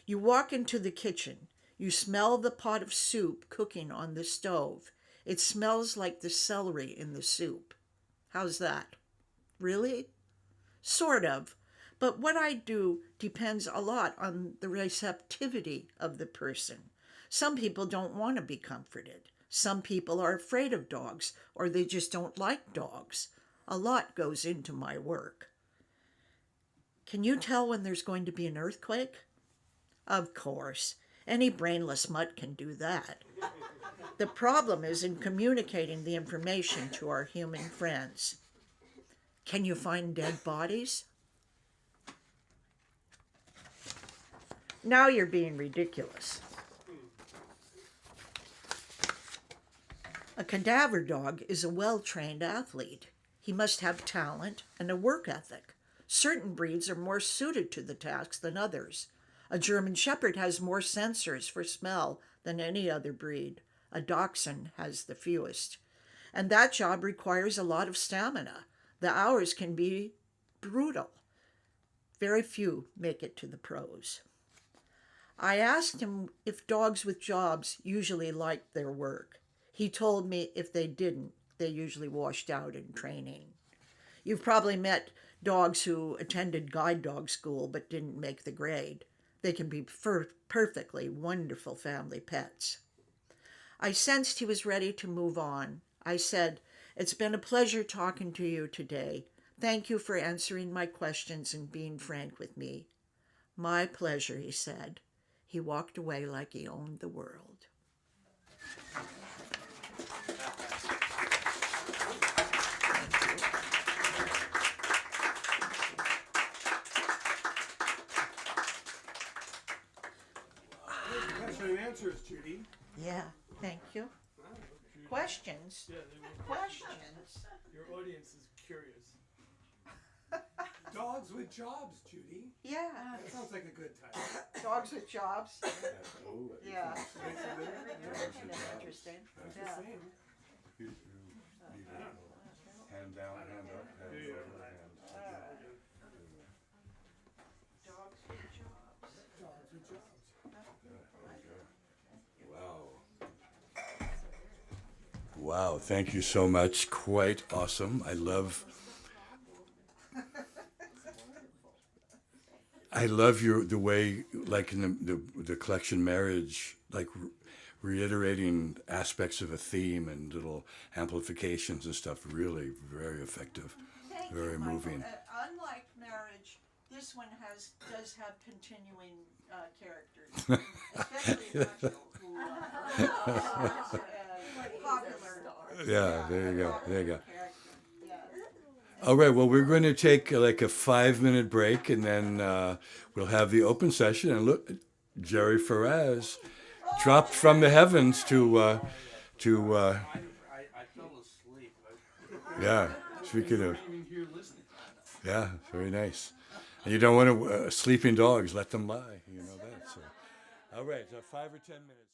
Speaker 1: You walk into the kitchen. You smell the pot of soup cooking on the stove. It smells like the celery in the soup. How's that? Really? Sort of. But what I do depends a lot on the receptivity of the person. Some people don't want to be comforted. Some people are afraid of dogs, or they just don't like dogs. A lot goes into my work. Can you tell when there's going to be an earthquake? Of course. Any brainless mutt can do that. The problem is in communicating the information to our human friends. Can you find dead bodies? Now you're being ridiculous. A cadaver dog is a well-trained athlete. He must have talent and a work ethic. Certain breeds are more suited to the task than others. A German Shepherd has more sensors for smell than any other breed. A Dachshund has the fewest. And that job requires a lot of stamina. The hours can be brutal. Very few make it to the pros. I asked him if dogs with jobs usually liked their work. He told me if they didn't, they usually washed out in training. You've probably met dogs who attended guide dog school but didn't make the grade. They can be perfectly wonderful family pets. I sensed he was ready to move on. I said, "It's been a pleasure talking to you today. Thank you for answering my questions and being frank with me." "My pleasure," he said. He walked away like he owned the world.
Speaker 2: Question and answers, Judy.
Speaker 1: Yeah, thank you. Questions?
Speaker 3: Yeah, they were
Speaker 1: Questions?
Speaker 3: Your audience is curious.
Speaker 2: Dogs with jobs, Judy.
Speaker 1: Yeah,
Speaker 2: That sounds like a good title.
Speaker 1: dogs with jobs.
Speaker 7: Oh,
Speaker 1: Yeah.
Speaker 2: Nice of it.
Speaker 1: That's interesting.
Speaker 2: That's
Speaker 1: Yeah.
Speaker 2: the same.
Speaker 7: Hand down, hand up, hand
Speaker 3: Yeah.
Speaker 7: over, hand.
Speaker 1: Dogs with jobs.
Speaker 2: Dogs with jobs.
Speaker 7: Wow. Wow, thank you so much. Quite awesome. I love the way, like in the collection Marriage, like reiterating aspects of a theme and little amplifications and stuff. Really very effective,
Speaker 1: Thank
Speaker 7: very
Speaker 1: you, Michael.
Speaker 7: moving.
Speaker 1: Unlike Marriage,
Speaker 5: this one does have continuing characters, especially Rachel, who is popular.
Speaker 7: Yeah, there you go. There you go.
Speaker 5: Character. Yeah.
Speaker 7: All right. Well, we're going to take like a 5-minute break, and then we'll have the open session. And look, Jerry Faraz dropped from the heavens to.
Speaker 2: I fell asleep.
Speaker 7: Yeah. Speaking of.
Speaker 2: I'm here listening.
Speaker 7: Yeah. Very nice. And you don't want to sleeping dogs. Let them lie. You know that. So. All right. 5 or 10 minutes.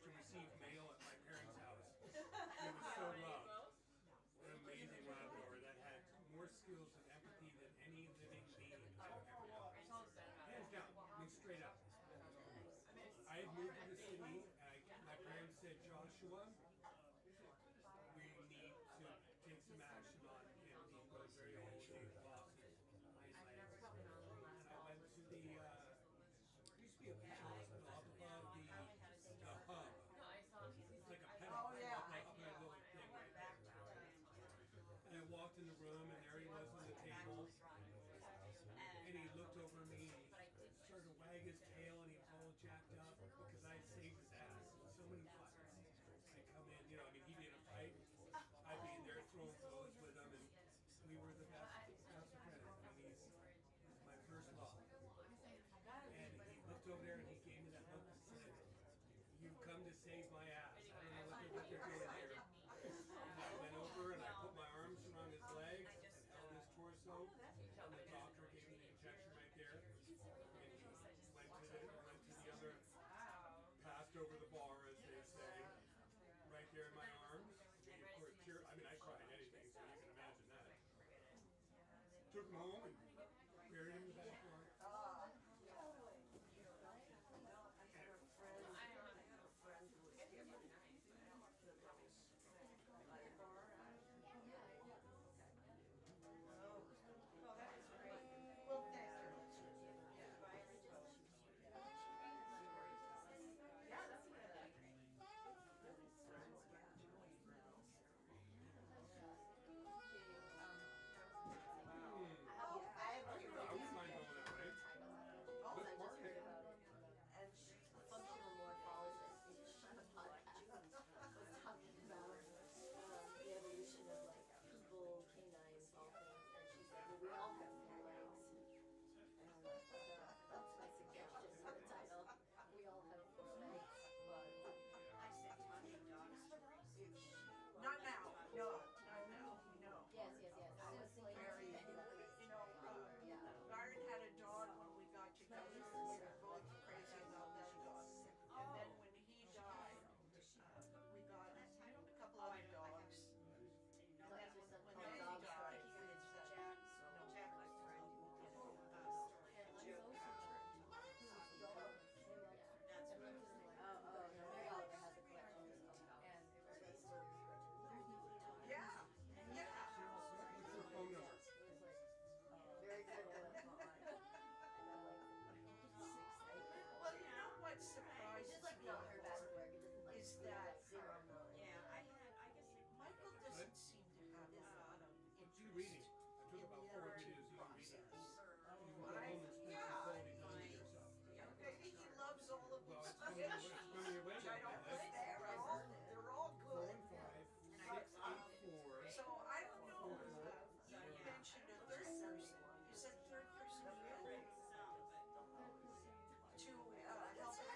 Speaker 2: to receive mail at my parents' house. He was so loved. An amazing Labrador that had more skills and empathy than any living being I've ever known. Hands down, I mean straight up. I had moved to the city, and my parents said, Joshua, we need to take some action on him. He grows very old, he lost his eyesight. And I went to the, used to be a pet hospital up above the hub. It's like a pet hospital up my little thing right there. And I walked in the room, and there he was on the table. And he looked over me, and he started to wag his tail, and he was all jacked up because I had saved his ass in so many fights. I come in, you know, I mean, he'd be in a fight, I'd be in there throwing blows with him, and we were the best of friends. I mean, he's my first love. And he looked over there, and he gave me that look and said, "You've come to save my ass. I don't know what they're doing here." And I went over, and I put my arms around his legs and held his torso, and the doctor gave me the injection right there. And he went to the other, passed over the bar, as they say, right there in my arms. He, of course, I mean, I cried anything, so you can imagine that. Took him home and buried him in the backyard.
Speaker 1: Not now, no, not now, no.
Speaker 8: Yes.
Speaker 1: Very, you know, Byron had a dog when we got together, we were both crazy about that dog. And then when he died, we got a couple other dogs. And then when they died, it's Jack, Jack was friend. Well, you know what surprises me is that Michael doesn't seem to have a lot of
Speaker 2: You reading?
Speaker 1: interest
Speaker 2: I
Speaker 1: in
Speaker 2: took about
Speaker 1: the
Speaker 2: 4
Speaker 1: editing
Speaker 2: videos of you reading.
Speaker 1: process.
Speaker 2: You can go home and spend some quality time with yourself.
Speaker 1: Maybe he loves all of
Speaker 2: Well,
Speaker 1: these
Speaker 2: it's coming your way. It's coming your way.
Speaker 1: which I don't put there. They're all good.
Speaker 2: 415-684.
Speaker 1: So I don't know. You mentioned a third person. Is that third person you to help with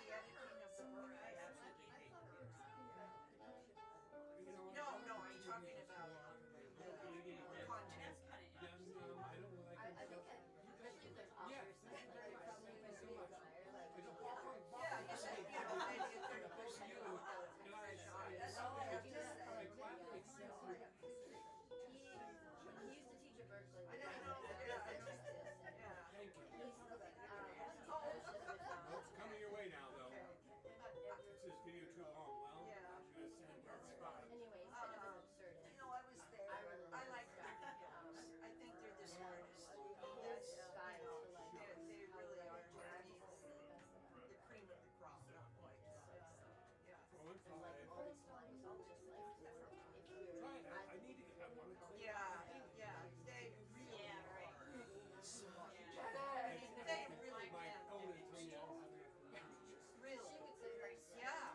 Speaker 1: the editing of the book? No, I'm talking about the content.
Speaker 2: I don't like
Speaker 8: I think that, especially if there's authors that like probably would be inspired, like,
Speaker 1: Yeah, you said, you know, maybe a third person you know. That's all I have to say.
Speaker 8: he used to teach at Berkeley.
Speaker 1: I don't know, yeah, I know. Yeah.
Speaker 2: Thank you.
Speaker 8: He's
Speaker 2: It's coming your way now, though. Is this video too long? Well,
Speaker 1: Yeah.
Speaker 2: I'm going to send her a spot.
Speaker 8: anyway, he's kind of an absurd.
Speaker 1: You know, I was there. I like them. I think they're the smartest. That's,
Speaker 8: Guys
Speaker 1: you know,
Speaker 8: to like,
Speaker 1: they really are.
Speaker 8: the best of them.
Speaker 1: The cream of the crop, not like yeah.
Speaker 2: 415.
Speaker 8: Like all these lines, all just like, if you're,
Speaker 2: Try it out. I need to get. I want to clean.
Speaker 1: Yeah, they really are smart.
Speaker 2: I
Speaker 1: mean, they really
Speaker 2: my
Speaker 1: can.
Speaker 2: phone is telling me I don't have enough room.
Speaker 1: Really?
Speaker 8: she could say like,
Speaker 1: Yeah.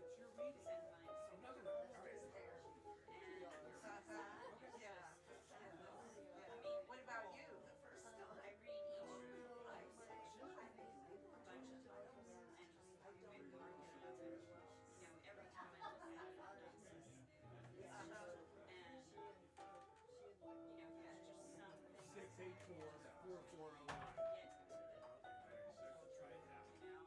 Speaker 2: It's your reading. Another one. All right.
Speaker 1: What about you?
Speaker 6: I read each bunch of titles and with market of it. You know, every time I look at it, it's and you know, there's just some things
Speaker 2: 684-4409.
Speaker 6: that get
Speaker 2: Try it out.
Speaker 6: you know.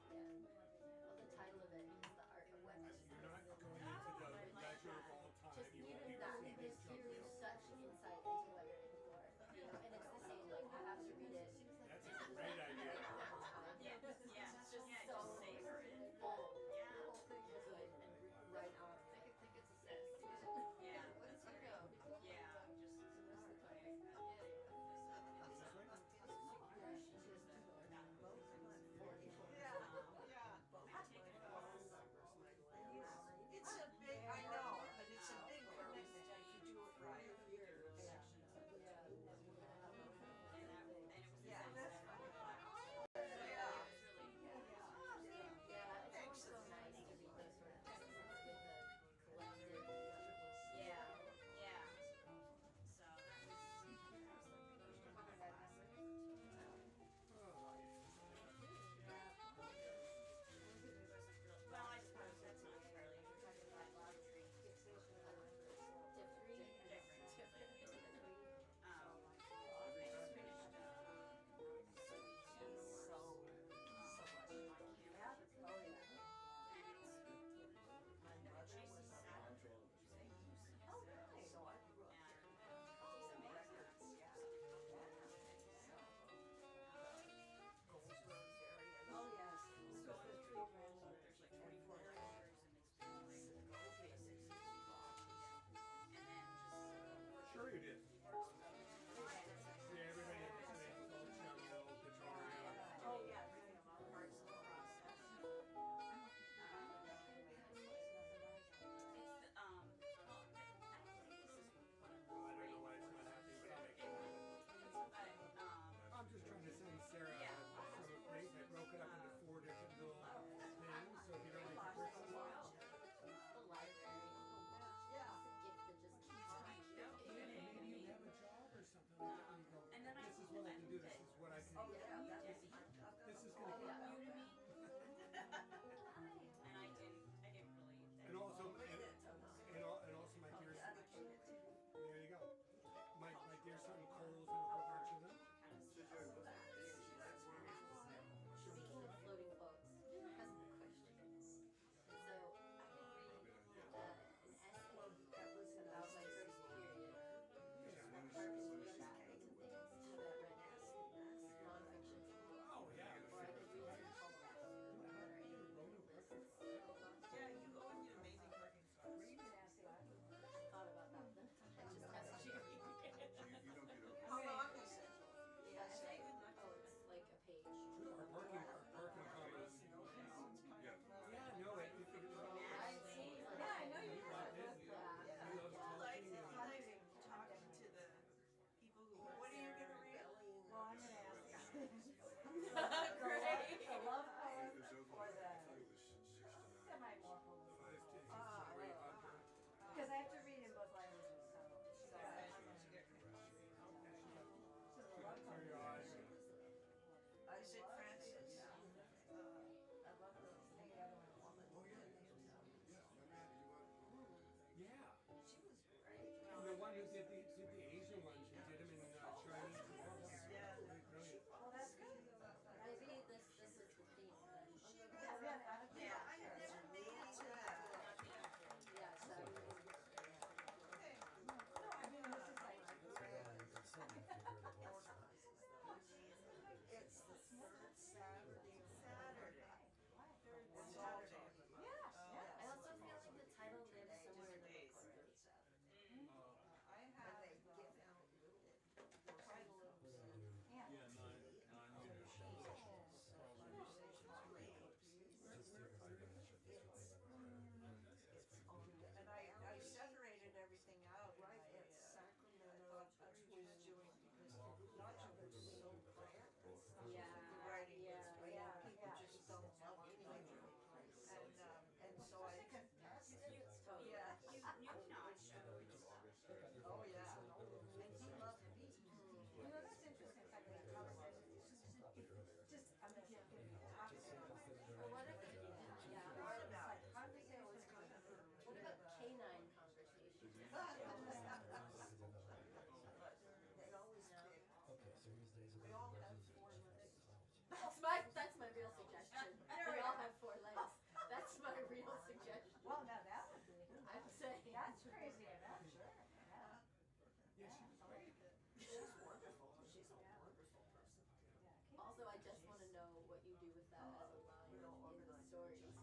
Speaker 8: stories,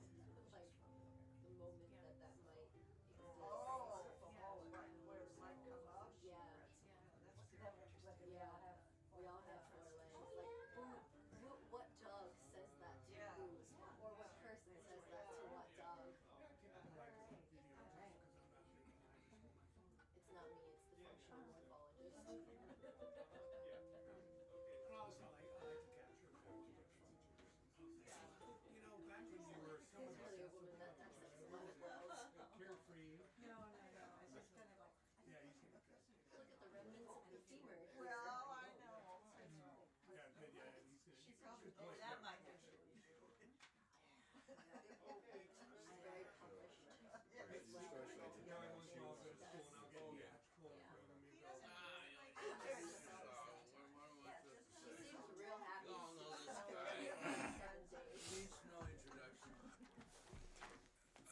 Speaker 8: like the moment that that might exist.
Speaker 5: Where it might come up.
Speaker 8: Yeah. Yeah. We all have four legs. Like, what dog says that to
Speaker 5: Yeah.
Speaker 8: who? Or what person says that to what dog? It's not me, it's the functional morphologist.
Speaker 2: And also, I like to capture back when you were so
Speaker 8: It's really a woman that dissects a lot of worlds.
Speaker 2: carefree.
Speaker 5: No. It's just kind of like.
Speaker 2: Yeah, you see.
Speaker 8: Look at the remnants of the femur.
Speaker 5: Well, I know.
Speaker 2: Yeah, good. Yeah, and he's
Speaker 5: She probably. Oh, that might be.
Speaker 8: She's very published.
Speaker 2: Every once in a while, I'll go to school and I'll get a batch full in front of me.
Speaker 8: She seems real happy.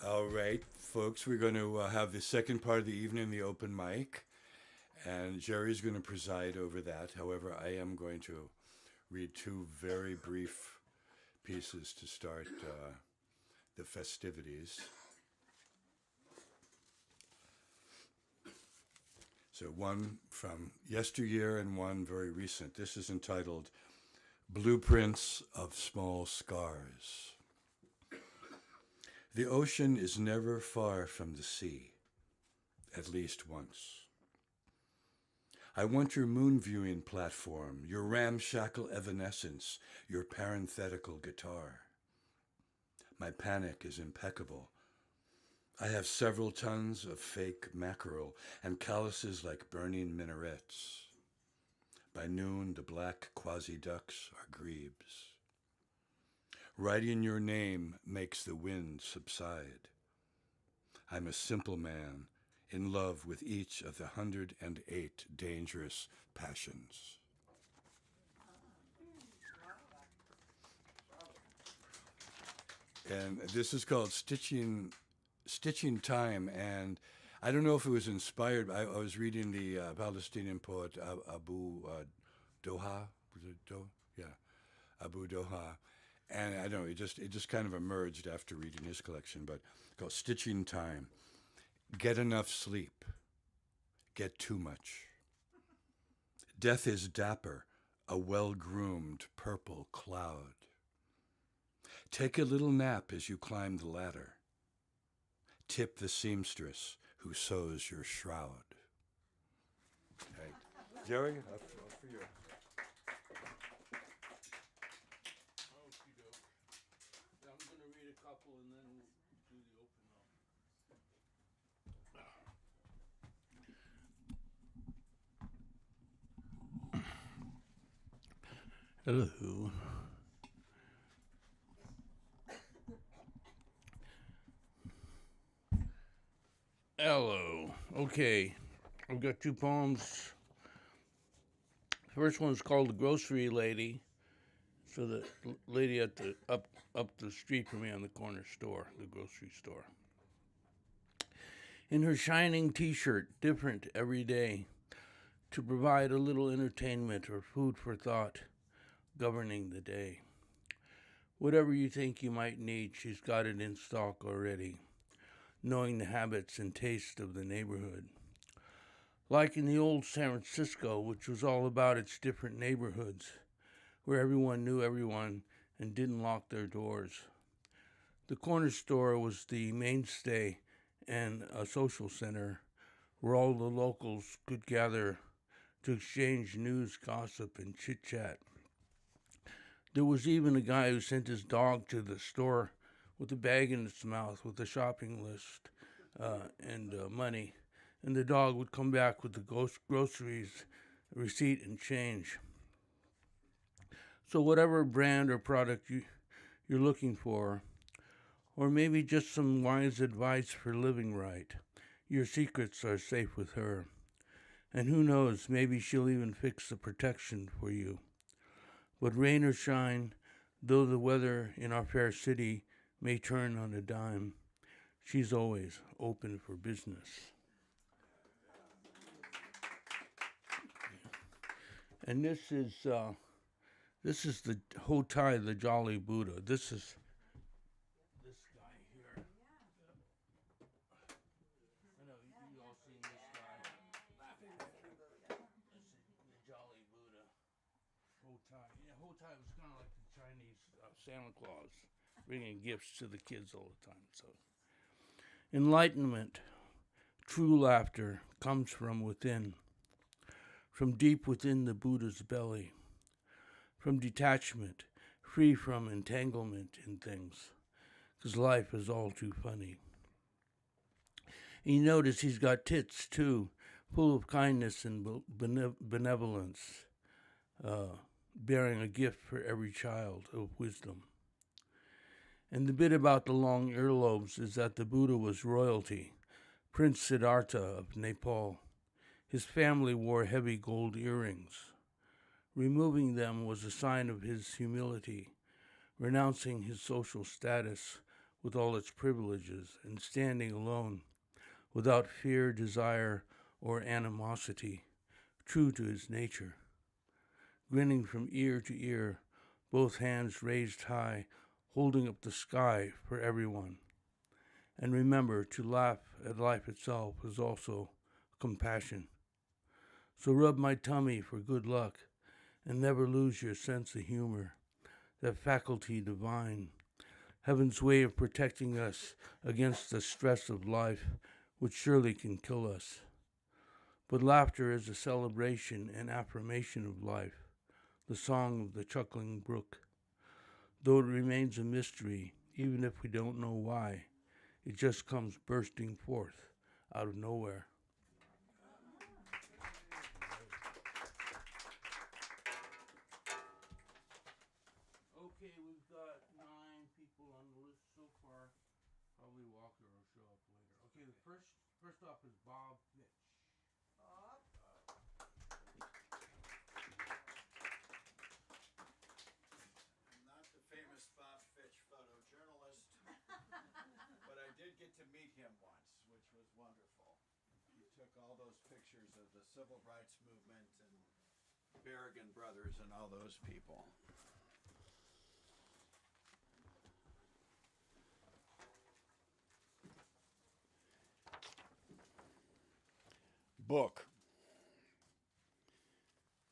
Speaker 7: All right, folks, we're going to have the second part of the evening, the open mic, and Jerry's going to preside over that. However, I am going to read two very brief pieces to start the festivities. So one from yesteryear and one very recent. This is entitled Blueprints of Small Scars. The ocean is never far from the sea, at least once. I want your moon viewing platform, your ramshackle evanescence, your parenthetical guitar. My panic is impeccable. I have several tons of fake mackerel and calluses like burning minarets. By noon, the black quasi-ducks are grebes. Writing your name makes the wind subside. I'm a simple man, in love with each of the 108 dangerous passions. And this is called Stitching Time, and I don't know if it was inspired. I was reading the Palestinian poet Abu Doha. Was it Doha? Yeah, Abu Doha. And I don't know, it just kind of emerged after reading his collection, but called Stitching Time. Get enough sleep. Get too much. Death is dapper, a well-groomed purple cloud. Take a little nap as you climb the ladder. Tip the seamstress who sews your shroud. Okay. Jerry, up for you.
Speaker 9: I'm going to read a couple and then we'll do the open up. Hello. Hello. Okay, I've got two poems. First one's called The Grocery Lady. So the lady at the up the street from me on the corner store, the grocery store. In her shining t-shirt, different every day, to provide a little entertainment or food for thought, governing the day. Whatever you think you might need, she's got it in stock already, knowing the habits and taste of the neighborhood. Like in the old San Francisco, which was all about its different neighborhoods, where everyone knew everyone and didn't lock their doors. The corner store was the mainstay and a social center where all the locals could gather to exchange news, gossip, and chit-chat. There was even a guy who sent his dog to the store with a bag in its mouth with a shopping list and money, and the dog would come back with the groceries, receipt, and change. So whatever brand or product you're looking for, or maybe just some wise advice for living right, your secrets are safe with her. And who knows, maybe she'll even fix the protection for you. But rain or shine, though the weather in our fair city may turn on a dime, she's always open for business. And this is the Hotai, the Jolly Buddha. This is Santa Claus, bringing gifts to the kids all the time. So, enlightenment, true laughter, comes from within, from deep within the Buddha's belly, from detachment, free from entanglement in things, because life is all too funny. And you notice he's got tits, too, full of kindness and benevolence, bearing a gift for every child of wisdom. And the bit about the long earlobes is that the Buddha was royalty, Prince Siddhartha of Nepal. His family wore heavy gold earrings. Removing them was a sign of his humility, renouncing his social status with all its privileges and standing alone, without fear, desire, or animosity, true to his nature. Grinning from ear to ear, both hands raised high, holding up the sky for everyone. And remember, to laugh at life itself is also compassion. So rub my tummy for good luck, and never lose your sense of humor, that faculty divine, heaven's way of protecting us against the stress of life, which surely can kill us. But laughter is a celebration and affirmation of life, the song of the chuckling brook. Though it remains a mystery, even if we don't know why, it just comes bursting forth out of nowhere. Okay, we've got 9 people on the list so far. Probably Walker will show up later. Okay, the first off is Bob Fitch.
Speaker 10: Not the famous Bob Fitch photojournalist, but I did get to meet him once, which was wonderful. He took all those pictures of the civil rights movement and Berrigan Brothers and all those people. Book.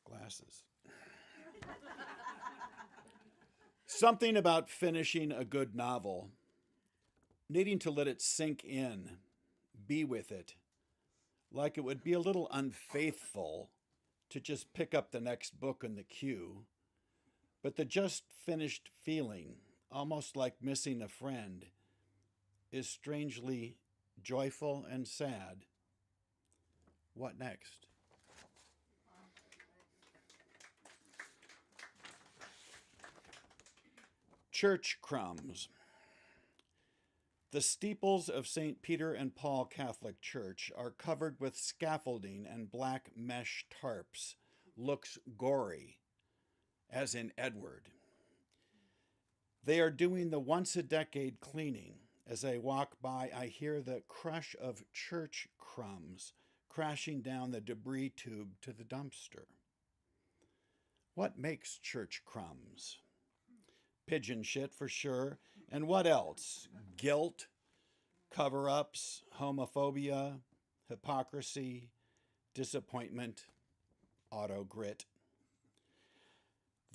Speaker 10: Glasses. Something about finishing a good novel, needing to let it sink in, be with it, like it would be a little unfaithful to just pick up the next book in the queue, but the just finished feeling, almost like missing a friend, is strangely joyful and sad. What next? Church crumbs. The steeples of St. Peter and Paul Catholic Church are covered with scaffolding and black mesh tarps. Looks gory, as in Edward. They are doing the once-a-decade cleaning. As I walk by, I hear the crush of church crumbs crashing down the debris tube to the dumpster. What makes church crumbs? Pigeon shit for sure. And what else? Guilt, cover-ups, homophobia, hypocrisy, disappointment, auto-grit.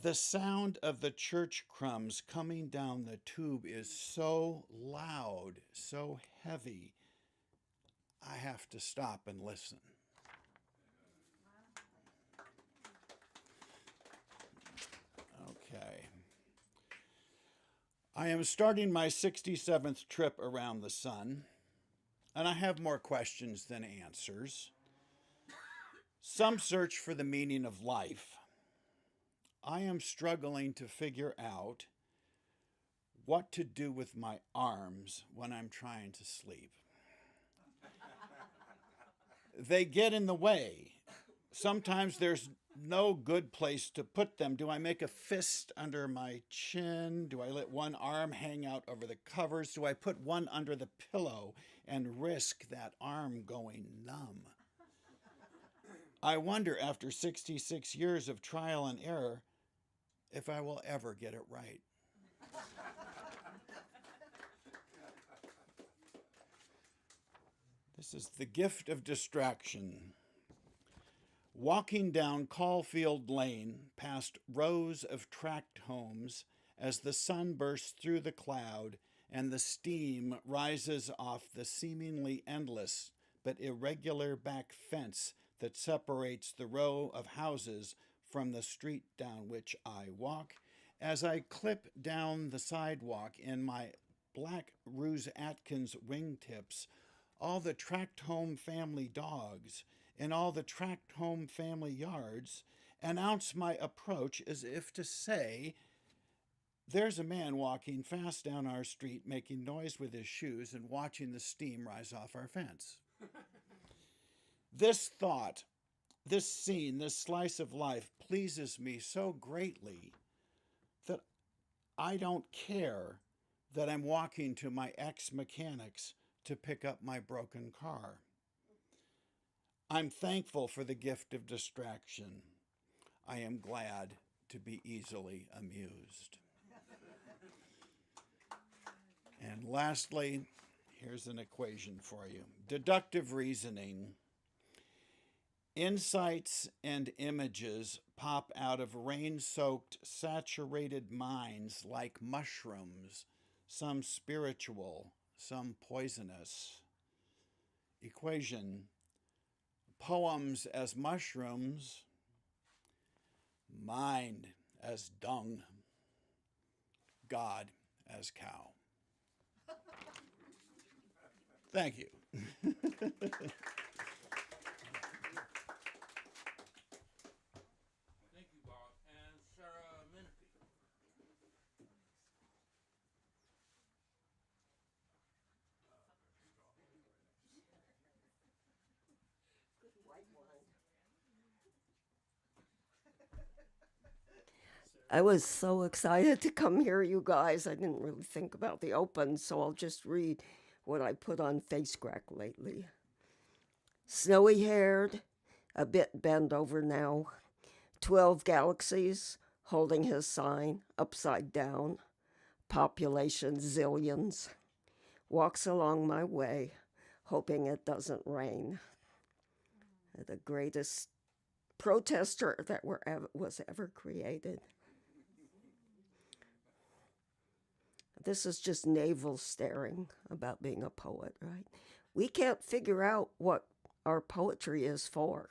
Speaker 10: The sound of the church crumbs coming down the tube is so loud, so heavy, I have to stop and listen. Okay. I am starting my 67th trip around the sun, and I have more questions than answers. Some search for the meaning of life. I am struggling to figure out what to do with my arms when I'm trying to sleep. They get in the way. Sometimes there's no good place to put them. Do I make a fist under my chin? Do I let one arm hang out over the covers? Do I put one under the pillow and risk that arm going numb? I wonder, after 66 years of trial and error, if I will ever get it right. This is the gift of distraction. Walking down Caulfield Lane past rows of tract homes as the sun bursts through the cloud and the steam rises off the seemingly endless but irregular back fence that separates the row of houses from the street down which I walk, as I clip down the sidewalk in my black Ruse Atkins wingtips, all the tracked home family dogs in all the tracked home family yards announce my approach as if to say, there's a man walking fast down our street, making noise with his shoes and watching the steam rise off our fence. This thought, this scene, this slice of life pleases me so greatly that I don't care that I'm walking to my ex-mechanics to pick up my broken car. I'm thankful for the gift of distraction. I am glad to be easily amused. And lastly, here's an equation for you. Deductive reasoning. Insights and images pop out of rain-soaked, saturated minds like mushrooms, some spiritual, some poisonous. Equation. Poems as mushrooms, mind as dung, God as cow. Thank you.
Speaker 9: Thank you, Bob. And Sarah Menifee.
Speaker 1: I was so excited to come here, you guys. I didn't really think about the open, so I'll just read what I put on FaceCrack lately. Snowy-haired, a bit bent over now, 12 galaxies holding his sign upside down, population zillions, walks along my way, hoping it doesn't rain. The greatest protester that was ever created. This is just navel staring about being a poet, right? We can't figure out what our poetry is for.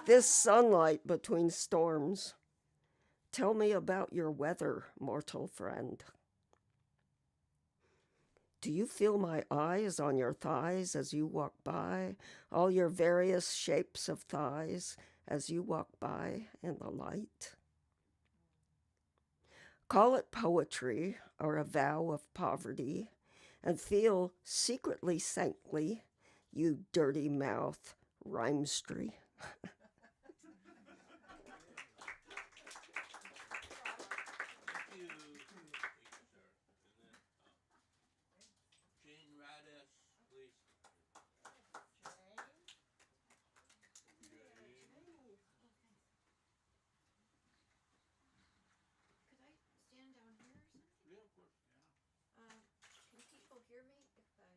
Speaker 1: This sunlight between storms. Tell me about your weather, mortal friend. Do you feel my eyes on your thighs as you walk by? All your various shapes of thighs as you walk by in the light? Call it poetry or a vow of poverty, and feel secretly saintly, you dirty mouth rhymestree.
Speaker 9: Thank you. Jane Radis, please.
Speaker 8: Could I stand down here or something?
Speaker 9: Yeah, of course.
Speaker 8: Can people hear me if I?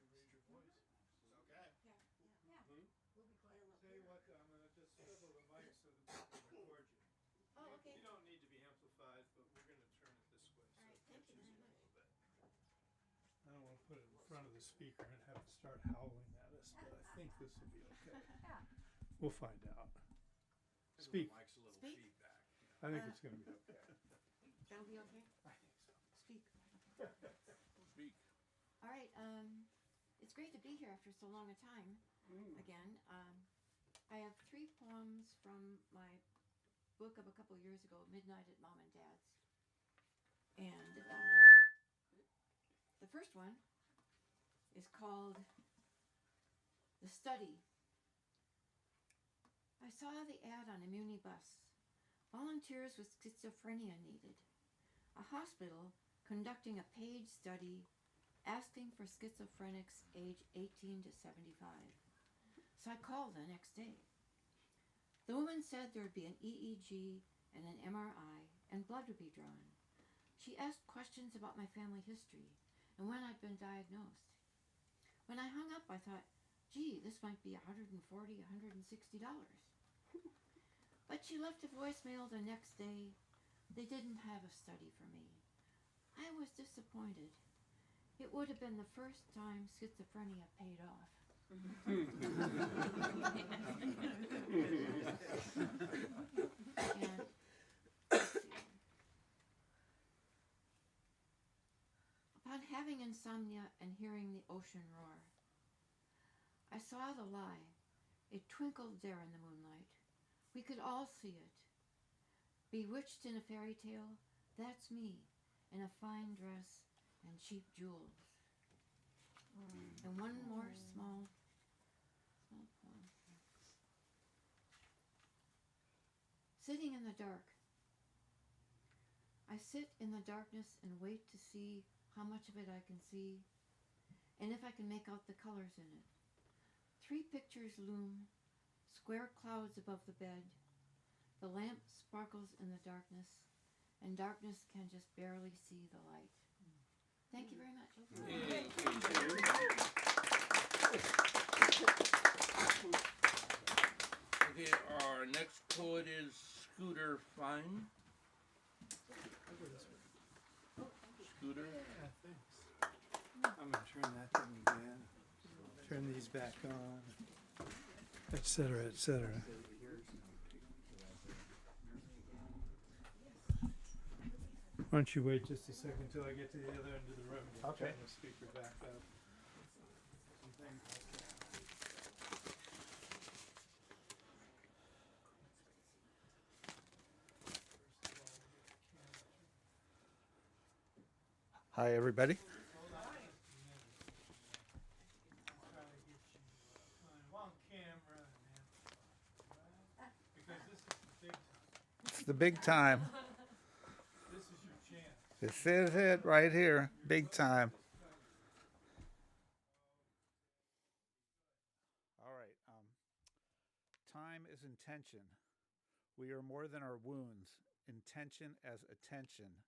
Speaker 3: You raise your voice.
Speaker 10: Okay.
Speaker 8: Yeah.
Speaker 3: We'll be quiet. Tell you what, I'm going to just swivel the mic so that we can record you.
Speaker 8: Oh, okay.
Speaker 3: You don't need to be amplified, but we're going to turn it this way.
Speaker 8: All right, thank you very much.
Speaker 3: I don't want to put it in front of the speaker and have it start howling at us, but I think this will be okay. We'll find out. Speak.
Speaker 10: Mike's a little
Speaker 8: Speak.
Speaker 10: feedback.
Speaker 3: I think it's going to be okay.
Speaker 8: That'll be okay?
Speaker 3: I think so.
Speaker 8: Speak.
Speaker 9: Speak.
Speaker 8: All right, it's great to be here after so long a time again. I have 3 poems from my book of a couple years ago, Midnight at Mom and Dad's. And the first one is called The Study. I saw the ad on a Muni bus. Volunteers with schizophrenia needed. A hospital conducting a paid study asking for schizophrenics age 18 to 75. So I called the next day. The woman said there would be an EEG and an MRI and blood would be drawn. She asked questions about my family history and when I'd been diagnosed. When I hung up, I thought, gee, this might be $140, $160. But she left a voicemail the next day. They didn't have a study for me. I was disappointed. It would have been the first time schizophrenia paid off. And let's see. Upon having insomnia and hearing the ocean roar, I saw the lie. It twinkled there in the moonlight. We could all see it. Bewitched in a fairy tale, that's me, in a fine dress and cheap jewels. And one more small poem. Sitting in the dark. I sit in the darkness and wait to see how much of it I can see, and if I can make out the colors in it. 3 pictures loom, square clouds above the bed. The lamp sparkles in the darkness, and darkness can just barely see the light. Thank you very much.
Speaker 9: Okay, our next poet is Scooter Fine. Scooter.
Speaker 11: Yeah, thanks. I'm gonna turn that thing again. Turn these back on, etc., etc. Why don't you wait just a second till I get to the other end of the room?
Speaker 10: Okay.
Speaker 11: Turn the speaker back up.
Speaker 10: Hi, everybody. It's the big time.
Speaker 11: This is your chance.
Speaker 10: This is it right here. Big time. All right. Time is intention. We are more than our wounds. Intention as attention.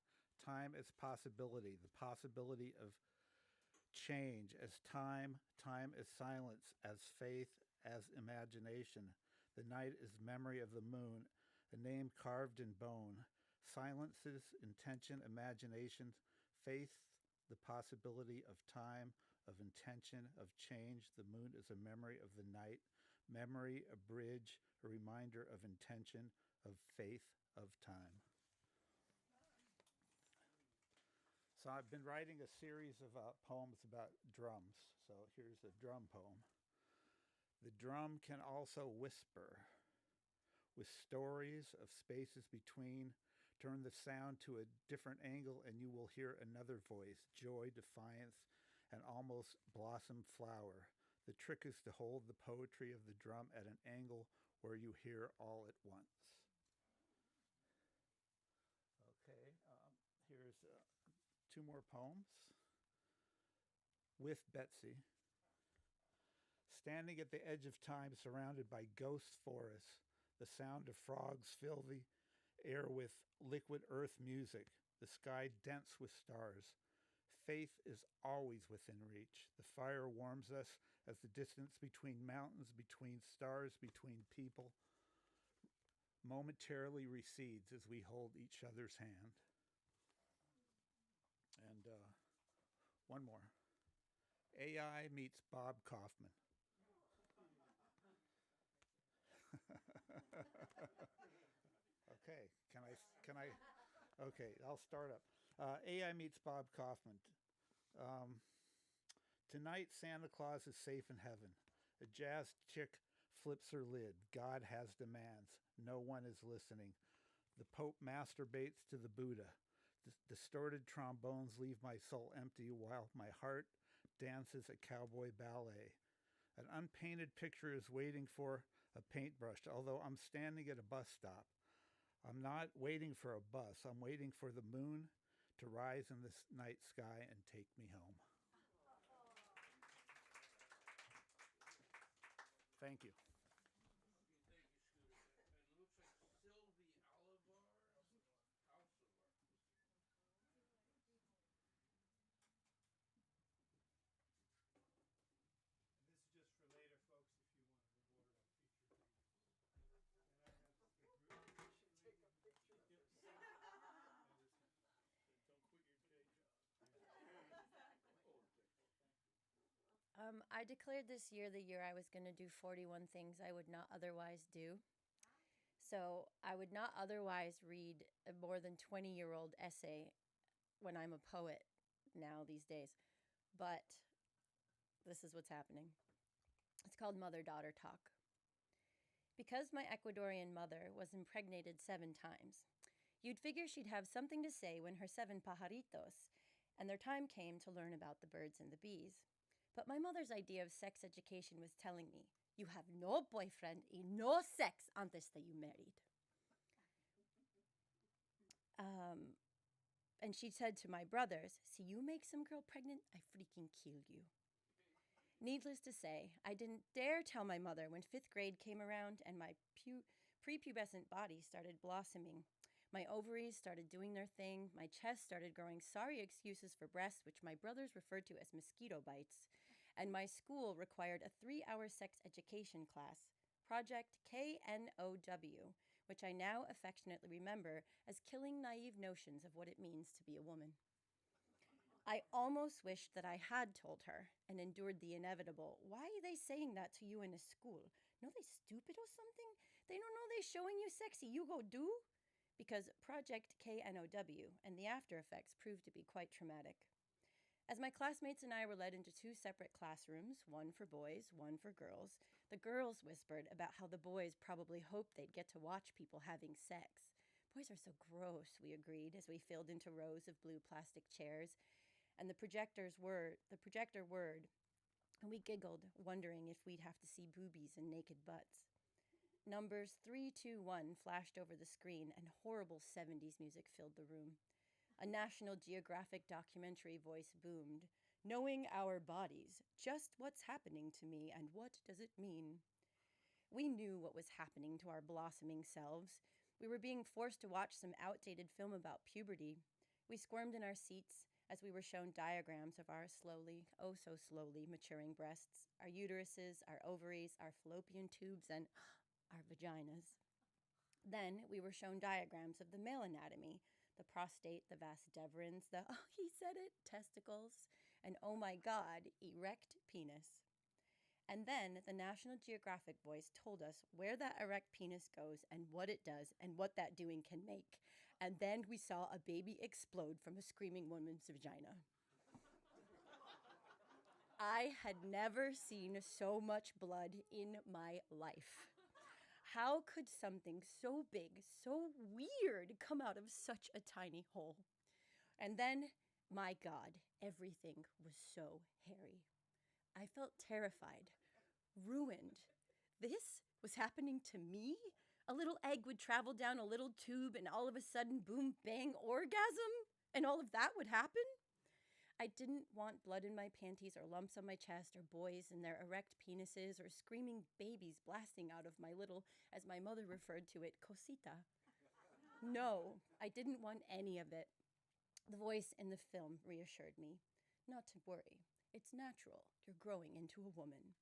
Speaker 10: Time as possibility. The possibility of change as time. Time as silence. As faith. As imagination. The night is memory of the moon. A name carved in bone. Silences, intention, imagination, faith, the possibility of time, of intention, of change. The moon is a memory of the night. Memory, a bridge, a reminder of intention, of faith, of time. So I've been writing a series of poems about drums. So here's a drum poem. The drum can also whisper. With stories of spaces between, turn the sound to a different angle and you will hear another voice, joy, defiance, and almost blossom flower. The trick is to hold the poetry of the drum at an angle where you hear all at once. Okay, here's 2 more poems. With Betsy. Standing at the edge of time, surrounded by ghost forests, the sound of frogs fill the air with liquid earth music, the sky dense with stars. Faith is always within reach. The fire warms us as the distance between mountains, between stars, between people momentarily recedes as we hold each other's hand. And one more. AI meets Bob Kaufman. Okay, I'll start up. AI meets Bob Kaufman. Tonight, Santa Claus is safe in heaven. A jazz chick flips her lid. God has demands. No one is listening. The Pope masturbates to the Buddha. Distorted trombones leave my soul empty while my heart dances a cowboy ballet. An unpainted picture is waiting for a paintbrush, although I'm standing at a bus stop. I'm not waiting for a bus. I'm waiting for the moon to rise in the night sky and take me home. Thank you.
Speaker 11: And this is just for later, folks, if you want to reward our feature readers. And I have a group
Speaker 12: I declared this year the year I was going to do 41 things I would not otherwise do. So I would not otherwise read a more than 20-year-old essay when I'm a poet now these days. But this is what's happening. It's called Mother-Daughter Talk. Because my Ecuadorian mother was impregnated 7 times, you'd figure she'd have something to say when her 7 pajaritos and their time came to learn about the birds and the bees. But my mother's idea of sex education was telling me, you have no boyfriend and no sex antes that you married. And she said to my brothers, see you make some girl pregnant, I freaking kill you. Needless to say, I didn't dare tell my mother when 5th grade came around and my prepubescent body started blossoming. My ovaries started doing their thing. My chest started growing sorry excuses for breasts, which my brothers referred to as mosquito bites. And my school required a 3-hour sex education class, Project KNOW, which I now affectionately remember as killing naive notions of what it means to be a woman. I almost wished that I had told her and endured the inevitable. Why are they saying that to you in a school? No, they stupid or something? They don't know they showing you sexy. You go do? Because Project KNOW and the after effects proved to be quite traumatic. As my classmates and I were led into 2 separate classrooms, one for boys, one for girls, the girls whispered about how the boys probably hoped they'd get to watch people having sex. Boys are so gross, we agreed, as we filled into rows of blue plastic chairs, and the projector whirred, and we giggled, wondering if we'd have to see boobies and naked butts. Numbers 321 flashed over the screen, and horrible 70s music filled the room. A National Geographic documentary voice boomed, knowing our bodies, just what's happening to me and what does it mean? We knew what was happening to our blossoming selves. We were being forced to watch some outdated film about puberty. We squirmed in our seats as we were shown diagrams of our slowly, oh so slowly, maturing breasts, our uteruses, our ovaries, our fallopian tubes, and our vaginas. Then we were shown diagrams of the male anatomy, the prostate, the vas deferens, the, oh, he said it, testicles, and oh my God, erect penis. And then the National Geographic voice told us where that erect penis goes and what it does and what that doing can make. And then we saw a baby explode from a screaming woman's vagina. I had never seen so much blood in my life. How could something so big, so weird, come out of such a tiny hole? And then, my God, everything was so hairy. I felt terrified, ruined. This was happening to me? A little egg would travel down a little tube and all of a sudden, boom, bang, orgasm? And all of that would happen? I didn't want blood in my panties or lumps on my chest or boys and their erect penises or screaming babies blasting out of my little, as my mother referred to it, cosita. No, I didn't want any of it. The voice in the film reassured me. Not to worry. It's natural. You're growing into a woman.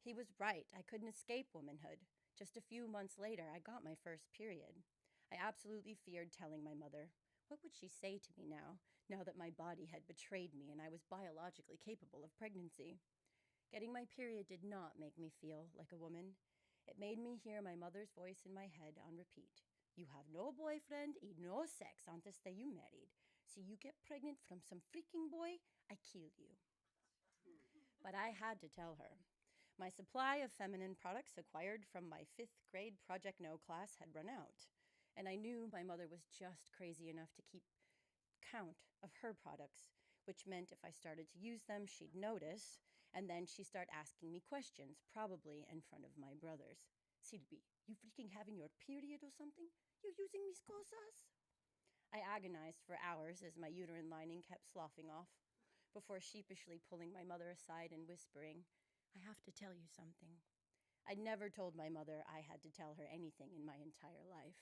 Speaker 12: He was right. I couldn't escape womanhood. Just a few months later, I got my first period. I absolutely feared telling my mother. What would she say to me now that my body had betrayed me and I was biologically capable of pregnancy? Getting my period did not make me feel like a woman. It made me hear my mother's voice in my head on repeat. You have no boyfriend and no sex antes that you married. So you get pregnant from some freaking boy, I kill you. But I had to tell her. My supply of feminine products acquired from my 5th grade Project No class had run out. And I knew my mother was just crazy enough to keep count of her products, which meant if I started to use them, she'd notice, and then she'd start asking me questions, probably in front of my brothers. Silvi, you freaking having your period or something? You using mis cosas? I agonized for hours as my uterine lining kept sloughing off, before sheepishly pulling my mother aside and whispering, I have to tell you something. I'd never told my mother I had to tell her anything in my entire life.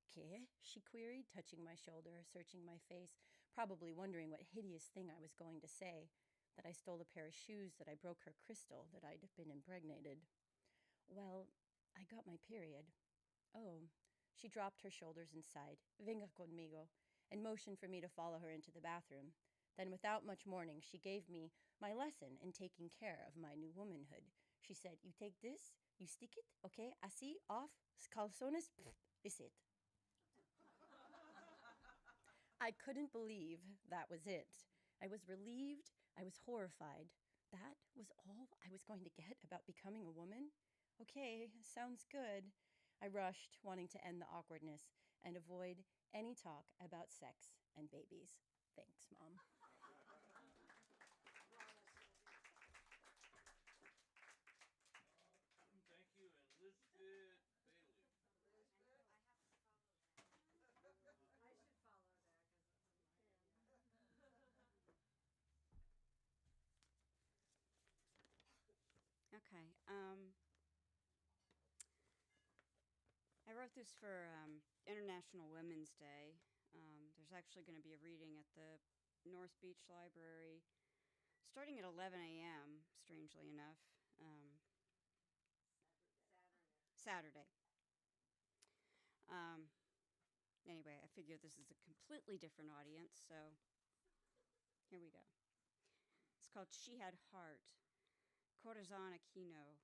Speaker 12: ¿Qué? She queried, touching my shoulder, searching my face, probably wondering what hideous thing I was going to say, that I stole a pair of shoes, that I broke her crystal, that I'd been impregnated. Well, I got my period. Oh. She dropped her shoulders and sighed, venga conmigo, and motioned for me to follow her into the bathroom. Then, without much warning, she gave me my lesson in taking care of my new womanhood. She said, "You take this, you stick it, okay, así, off, calzones, is it." I couldn't believe that was it. I was relieved. I was horrified. That was all I was going to get about becoming a woman? Okay, sounds good. I rushed, wanting to end the awkwardness and avoid any talk about sex and babies. Thanks, Mom.
Speaker 9: Thank you, and Lisbeth Bailey.
Speaker 6: Okay. I wrote this for International Women's Day. There's actually going to be a reading at the North Beach Library starting at 11 a.m., strangely enough. Saturday. Anyway, I figure this is a completely different audience, so here we go. It's called She Had Heart. Corazon Aquino,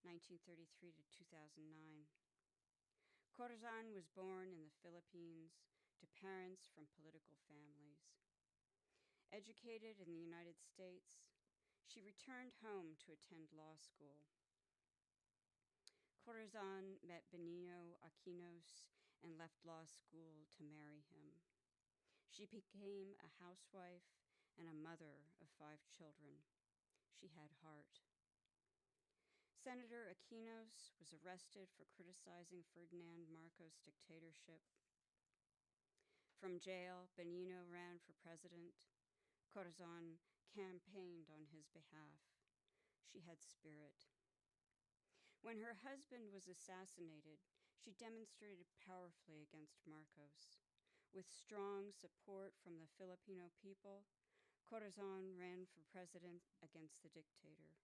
Speaker 6: 1933 to 2009. Corazon was born in the Philippines to parents from political families. Educated in the United States, she returned home to attend law school. Corazon met Benigno Aquinos and left law school to marry him. She became a housewife and a mother of 5 children. She had heart. Senator Aquinos was arrested for criticizing Ferdinand Marcos' dictatorship. From jail, Benigno ran for president. Corazon campaigned on his behalf. She had spirit. When her husband was assassinated, she demonstrated powerfully against Marcos. With strong support from the Filipino people, Corazon ran for president against the dictator.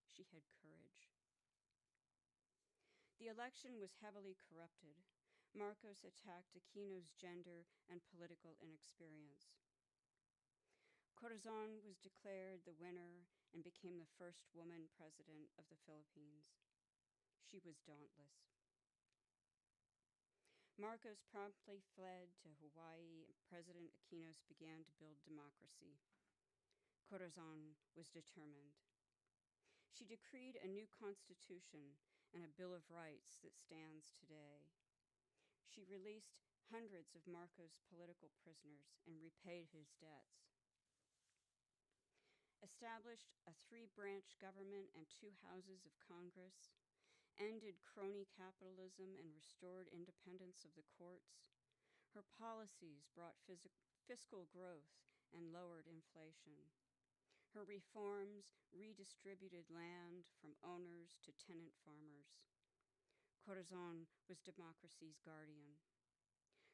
Speaker 6: She had courage. The election was heavily corrupted. Marcos attacked Aquino's gender and political inexperience. Corazon was declared the winner and became the first woman president of the Philippines. She was dauntless. Marcos promptly fled to Hawaii, and President Aquinos began to build democracy. Corazon was determined. She decreed a new constitution and a Bill of Rights that stands today. She released hundreds of Marcos' political prisoners and repaid his debts. Established a 3-branch government and 2 houses of Congress, ended crony capitalism and restored independence of the courts. Her policies brought fiscal growth and lowered inflation. Her reforms redistributed land from owners to tenant farmers. Corazon was democracy's guardian.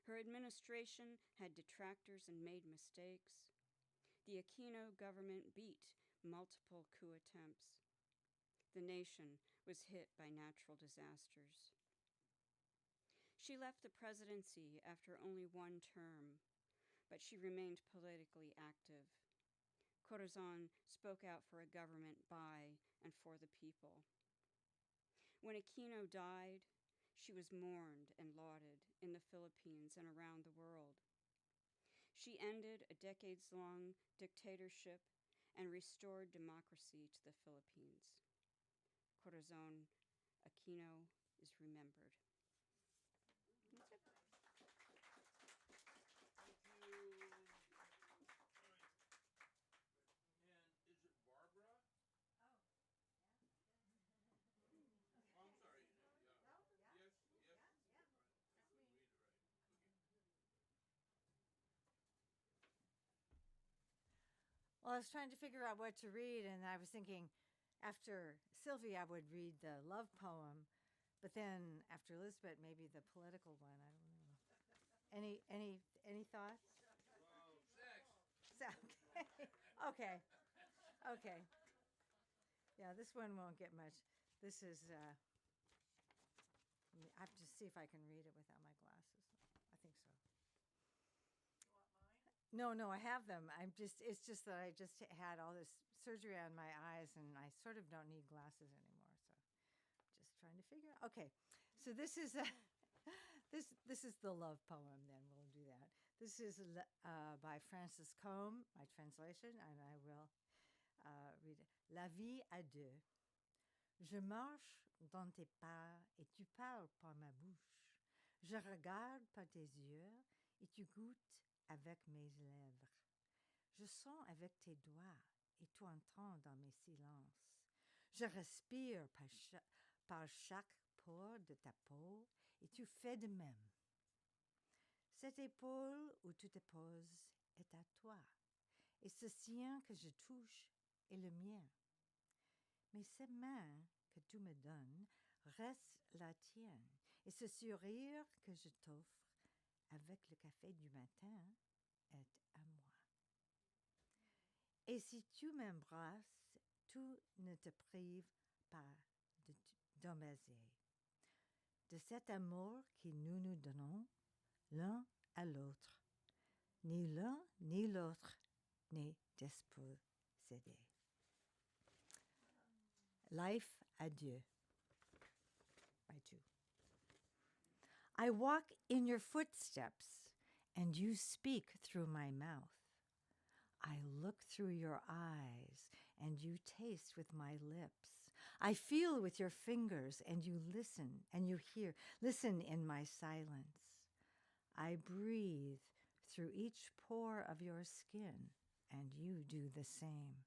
Speaker 6: Her administration had detractors and made mistakes. The Aquino government beat multiple coup attempts. The nation was hit by natural disasters. She left the presidency after only 1 term, but she remained politically active. Corazon spoke out for a government by and for the people. When Aquino died, she was mourned and lauded in the Philippines and around the world. She ended a decades-long dictatorship and restored democracy to the Philippines. Corazon Aquino is remembered.
Speaker 13: Well, I was trying to figure out what to read, and I was thinking after Sylvie, I would read the love poem, but then after Elizabeth, maybe the political one. I don't know. Any thoughts? Sex. Okay. Okay. Yeah, this one won't get much. This is. I have to see if I can read it without my glasses. I think so. No, I have them. It's just that I just had all this surgery on my eyes and I sort of don't need glasses anymore. So just trying to figure out. Okay. So this is this is the love poem then. We'll do that. This is by Francis Combe, my translation, and I will read it. La vie à deux. Je marche dans tes pas et tu parles par ma bouche. Je regarde par tes yeux et tu goûtes avec mes lèvres. Je sens avec tes doigts et tu entends dans mes silences. Je respire par chaque pore de ta peau et tu fais de même. Cette épaule où tu te poses est à toi et ce sien que je touche est le mien. Mais ces mains que tu me donnes restent la tienne et ce sourire que je t'offre avec le café du matin est à moi. Et si tu m'embrasses, tout ne te prive pas d'embrasser. De cet amour que nous nous donnons l'un à l'autre. Ni l'un ni l'autre n'est dépossédé. Life adieu. By two. I walk in your footsteps, and you speak through my mouth. I look through your eyes, and you taste with my lips. I feel with your fingers, and you listen, and you hear. Listen in my silence. I breathe through each pore of your skin, and you do the same.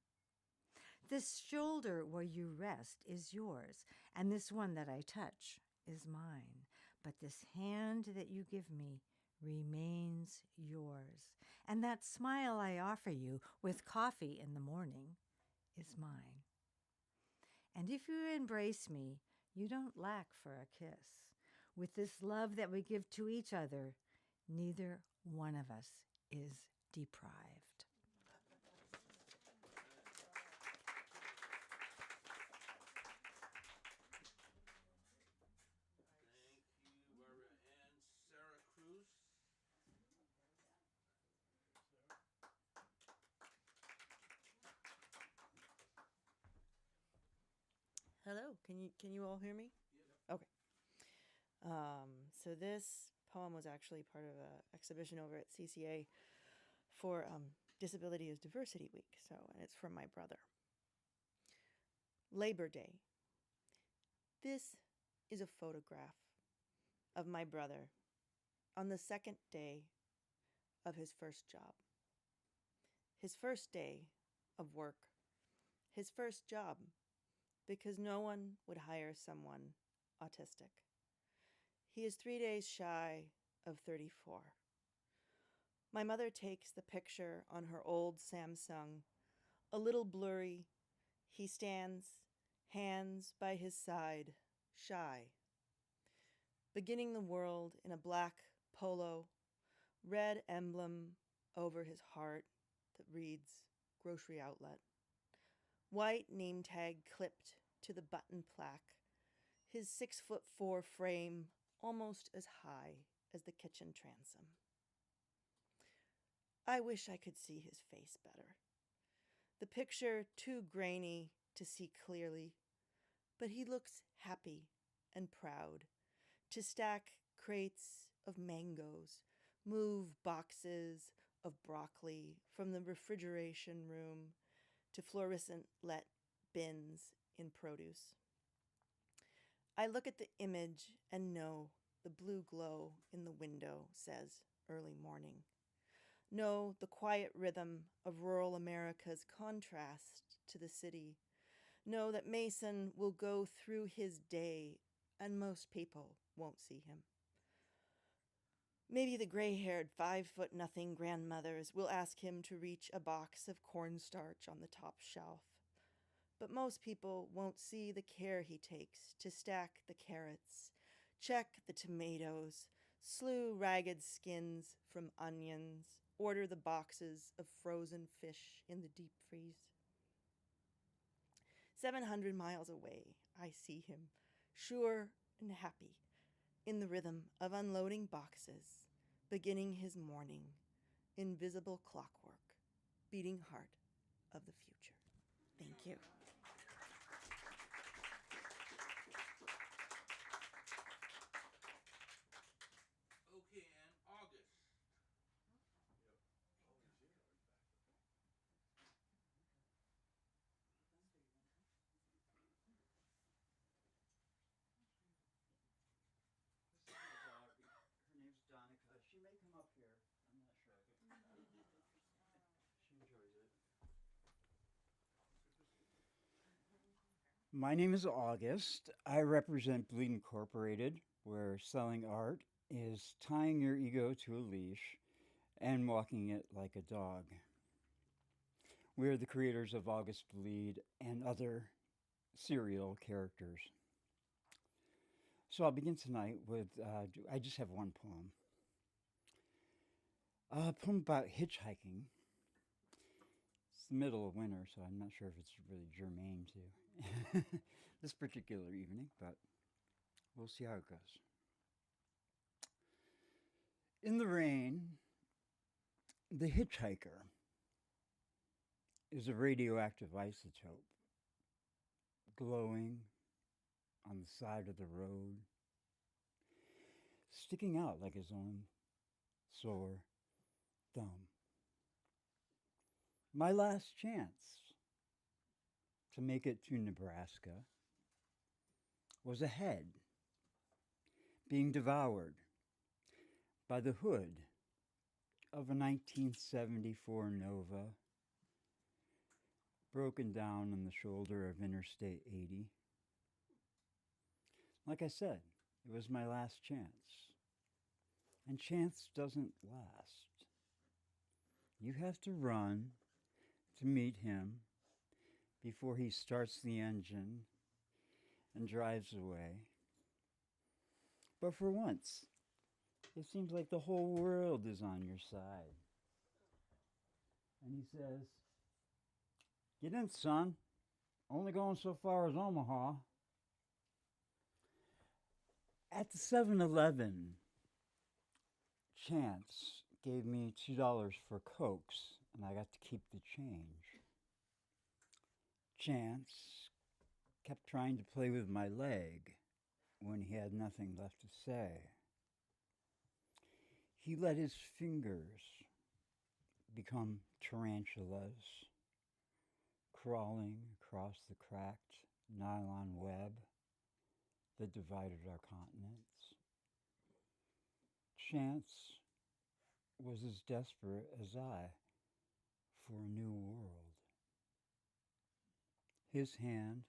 Speaker 13: This shoulder where you rest is yours, and this one that I touch is mine. But this hand that you give me remains yours. And that smile I offer you with coffee in the morning is mine. And if you embrace me, you don't lack for a kiss. With this love that we give to each other, neither one of us is deprived.
Speaker 5: Hello, can you all hear me? Okay. So this poem was actually part of an exhibition over at CCA for Disability is Diversity Week. And it's from my brother. Labor Day. This is a photograph of my brother on the second day of his first job. His first day of work. His first job. Because no one would hire someone autistic. He is 3 days shy of 34. My mother takes the picture on her old Samsung, a little blurry. He stands, hands by his side, shy. Beginning the world in a black polo, red emblem over his heart that reads grocery outlet. White name tag clipped to the button plaque, his 6'4" frame almost as high as the kitchen transom. I wish I could see his face better. The picture too grainy to see clearly, but he looks happy and proud to stack crates of mangoes, move boxes of broccoli from the refrigeration room to fluorescent lit bins in produce. I look at the image and know the blue glow in the window says early morning. Know the quiet rhythm of rural America's contrast to the city. Know that Mason will go through his day and most people won't see him. Maybe the gray-haired 5'0" grandmothers will ask him to reach a box of cornstarch on the top shelf. But most people won't see the care he takes to stack the carrots, check the tomatoes, slew ragged skins from onions, order the boxes of frozen fish in the deep freeze. 700 miles away, I see him, sure and happy, in the rhythm of unloading boxes, beginning his morning, invisible clockwork, beating heart of the future. Thank you.
Speaker 9: Okay, and August.
Speaker 14: Her name's Donica. She may come up here. I'm not sure. She enjoys it. My name is August. I represent Bleed Incorporated, where selling art is tying your ego to a leash and walking it like a dog. We are the creators of August Bleed and other serial characters. So I'll begin tonight with, I just have one poem. A poem about hitchhiking. It's the middle of winter, so I'm not sure if it's really germane to this particular evening, but we'll see how it goes. In the rain, the hitchhiker is a radioactive isotope glowing on the side of the road, sticking out like his own sore thumb. My last chance to make it to Nebraska was ahead, being devoured by the hood of a 1974 Nova, broken down on the shoulder of Interstate 80. Like I said, it was my last chance. And chance doesn't last. You have to run to meet him before he starts the engine and drives away. But for once, it seems like the whole world is on your side. And he says, "Get in, son. Only going so far as Omaha." At the 7-Eleven, Chance gave me $2 for Cokes, and I got to keep the change. Chance kept trying to play with my leg when he had nothing left to say. He let his fingers become tarantulas, crawling across the cracked nylon web that divided our continents. Chance was as desperate as I for a new world. His hand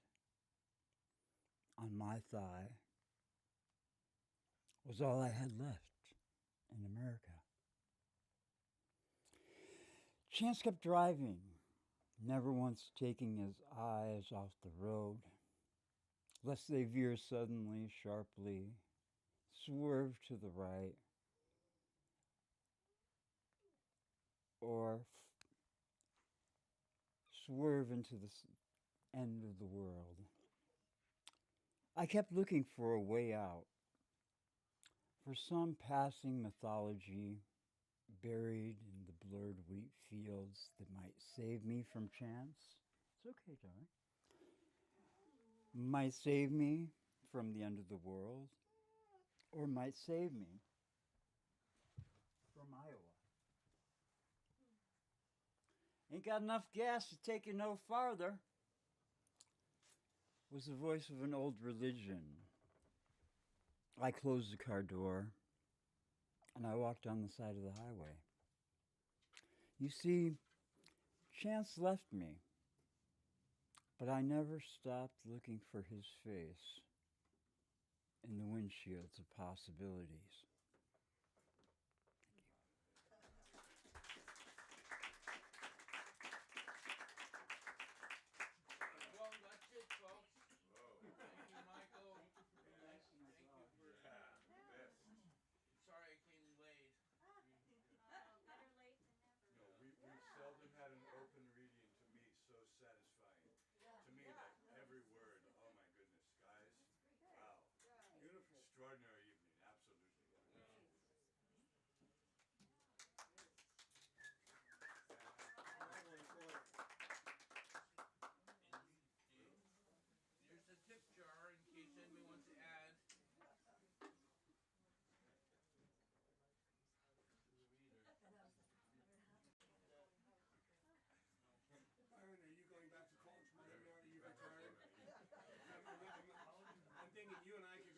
Speaker 14: on my thigh was all I had left in America. Chance kept driving, never once taking his eyes off the road, lest they veer suddenly, sharply, swerve to the right, or swerve into the end of the world. I kept looking for a way out, for some passing mythology buried in the blurred wheat fields that might save me from chance. It's okay, darling. Might save me from the end of the world, or might save me from Iowa. Ain't got enough gas to take you no farther, was the voice of an old religion. I closed the car door, and I walked down the side of the highway. You see, chance left me, but I never stopped looking for his face in the windshields of possibilities.
Speaker 9: Well, that's it, folks. Thank you, Michael. Thank you for sorry I came late.
Speaker 6: Better late than never.
Speaker 7: No, we seldom had an open reading to me so satisfying. To me, like every word, oh my goodness, guys. Wow. Beautiful. Extraordinary evening, absolutely.
Speaker 2: thinking you and I could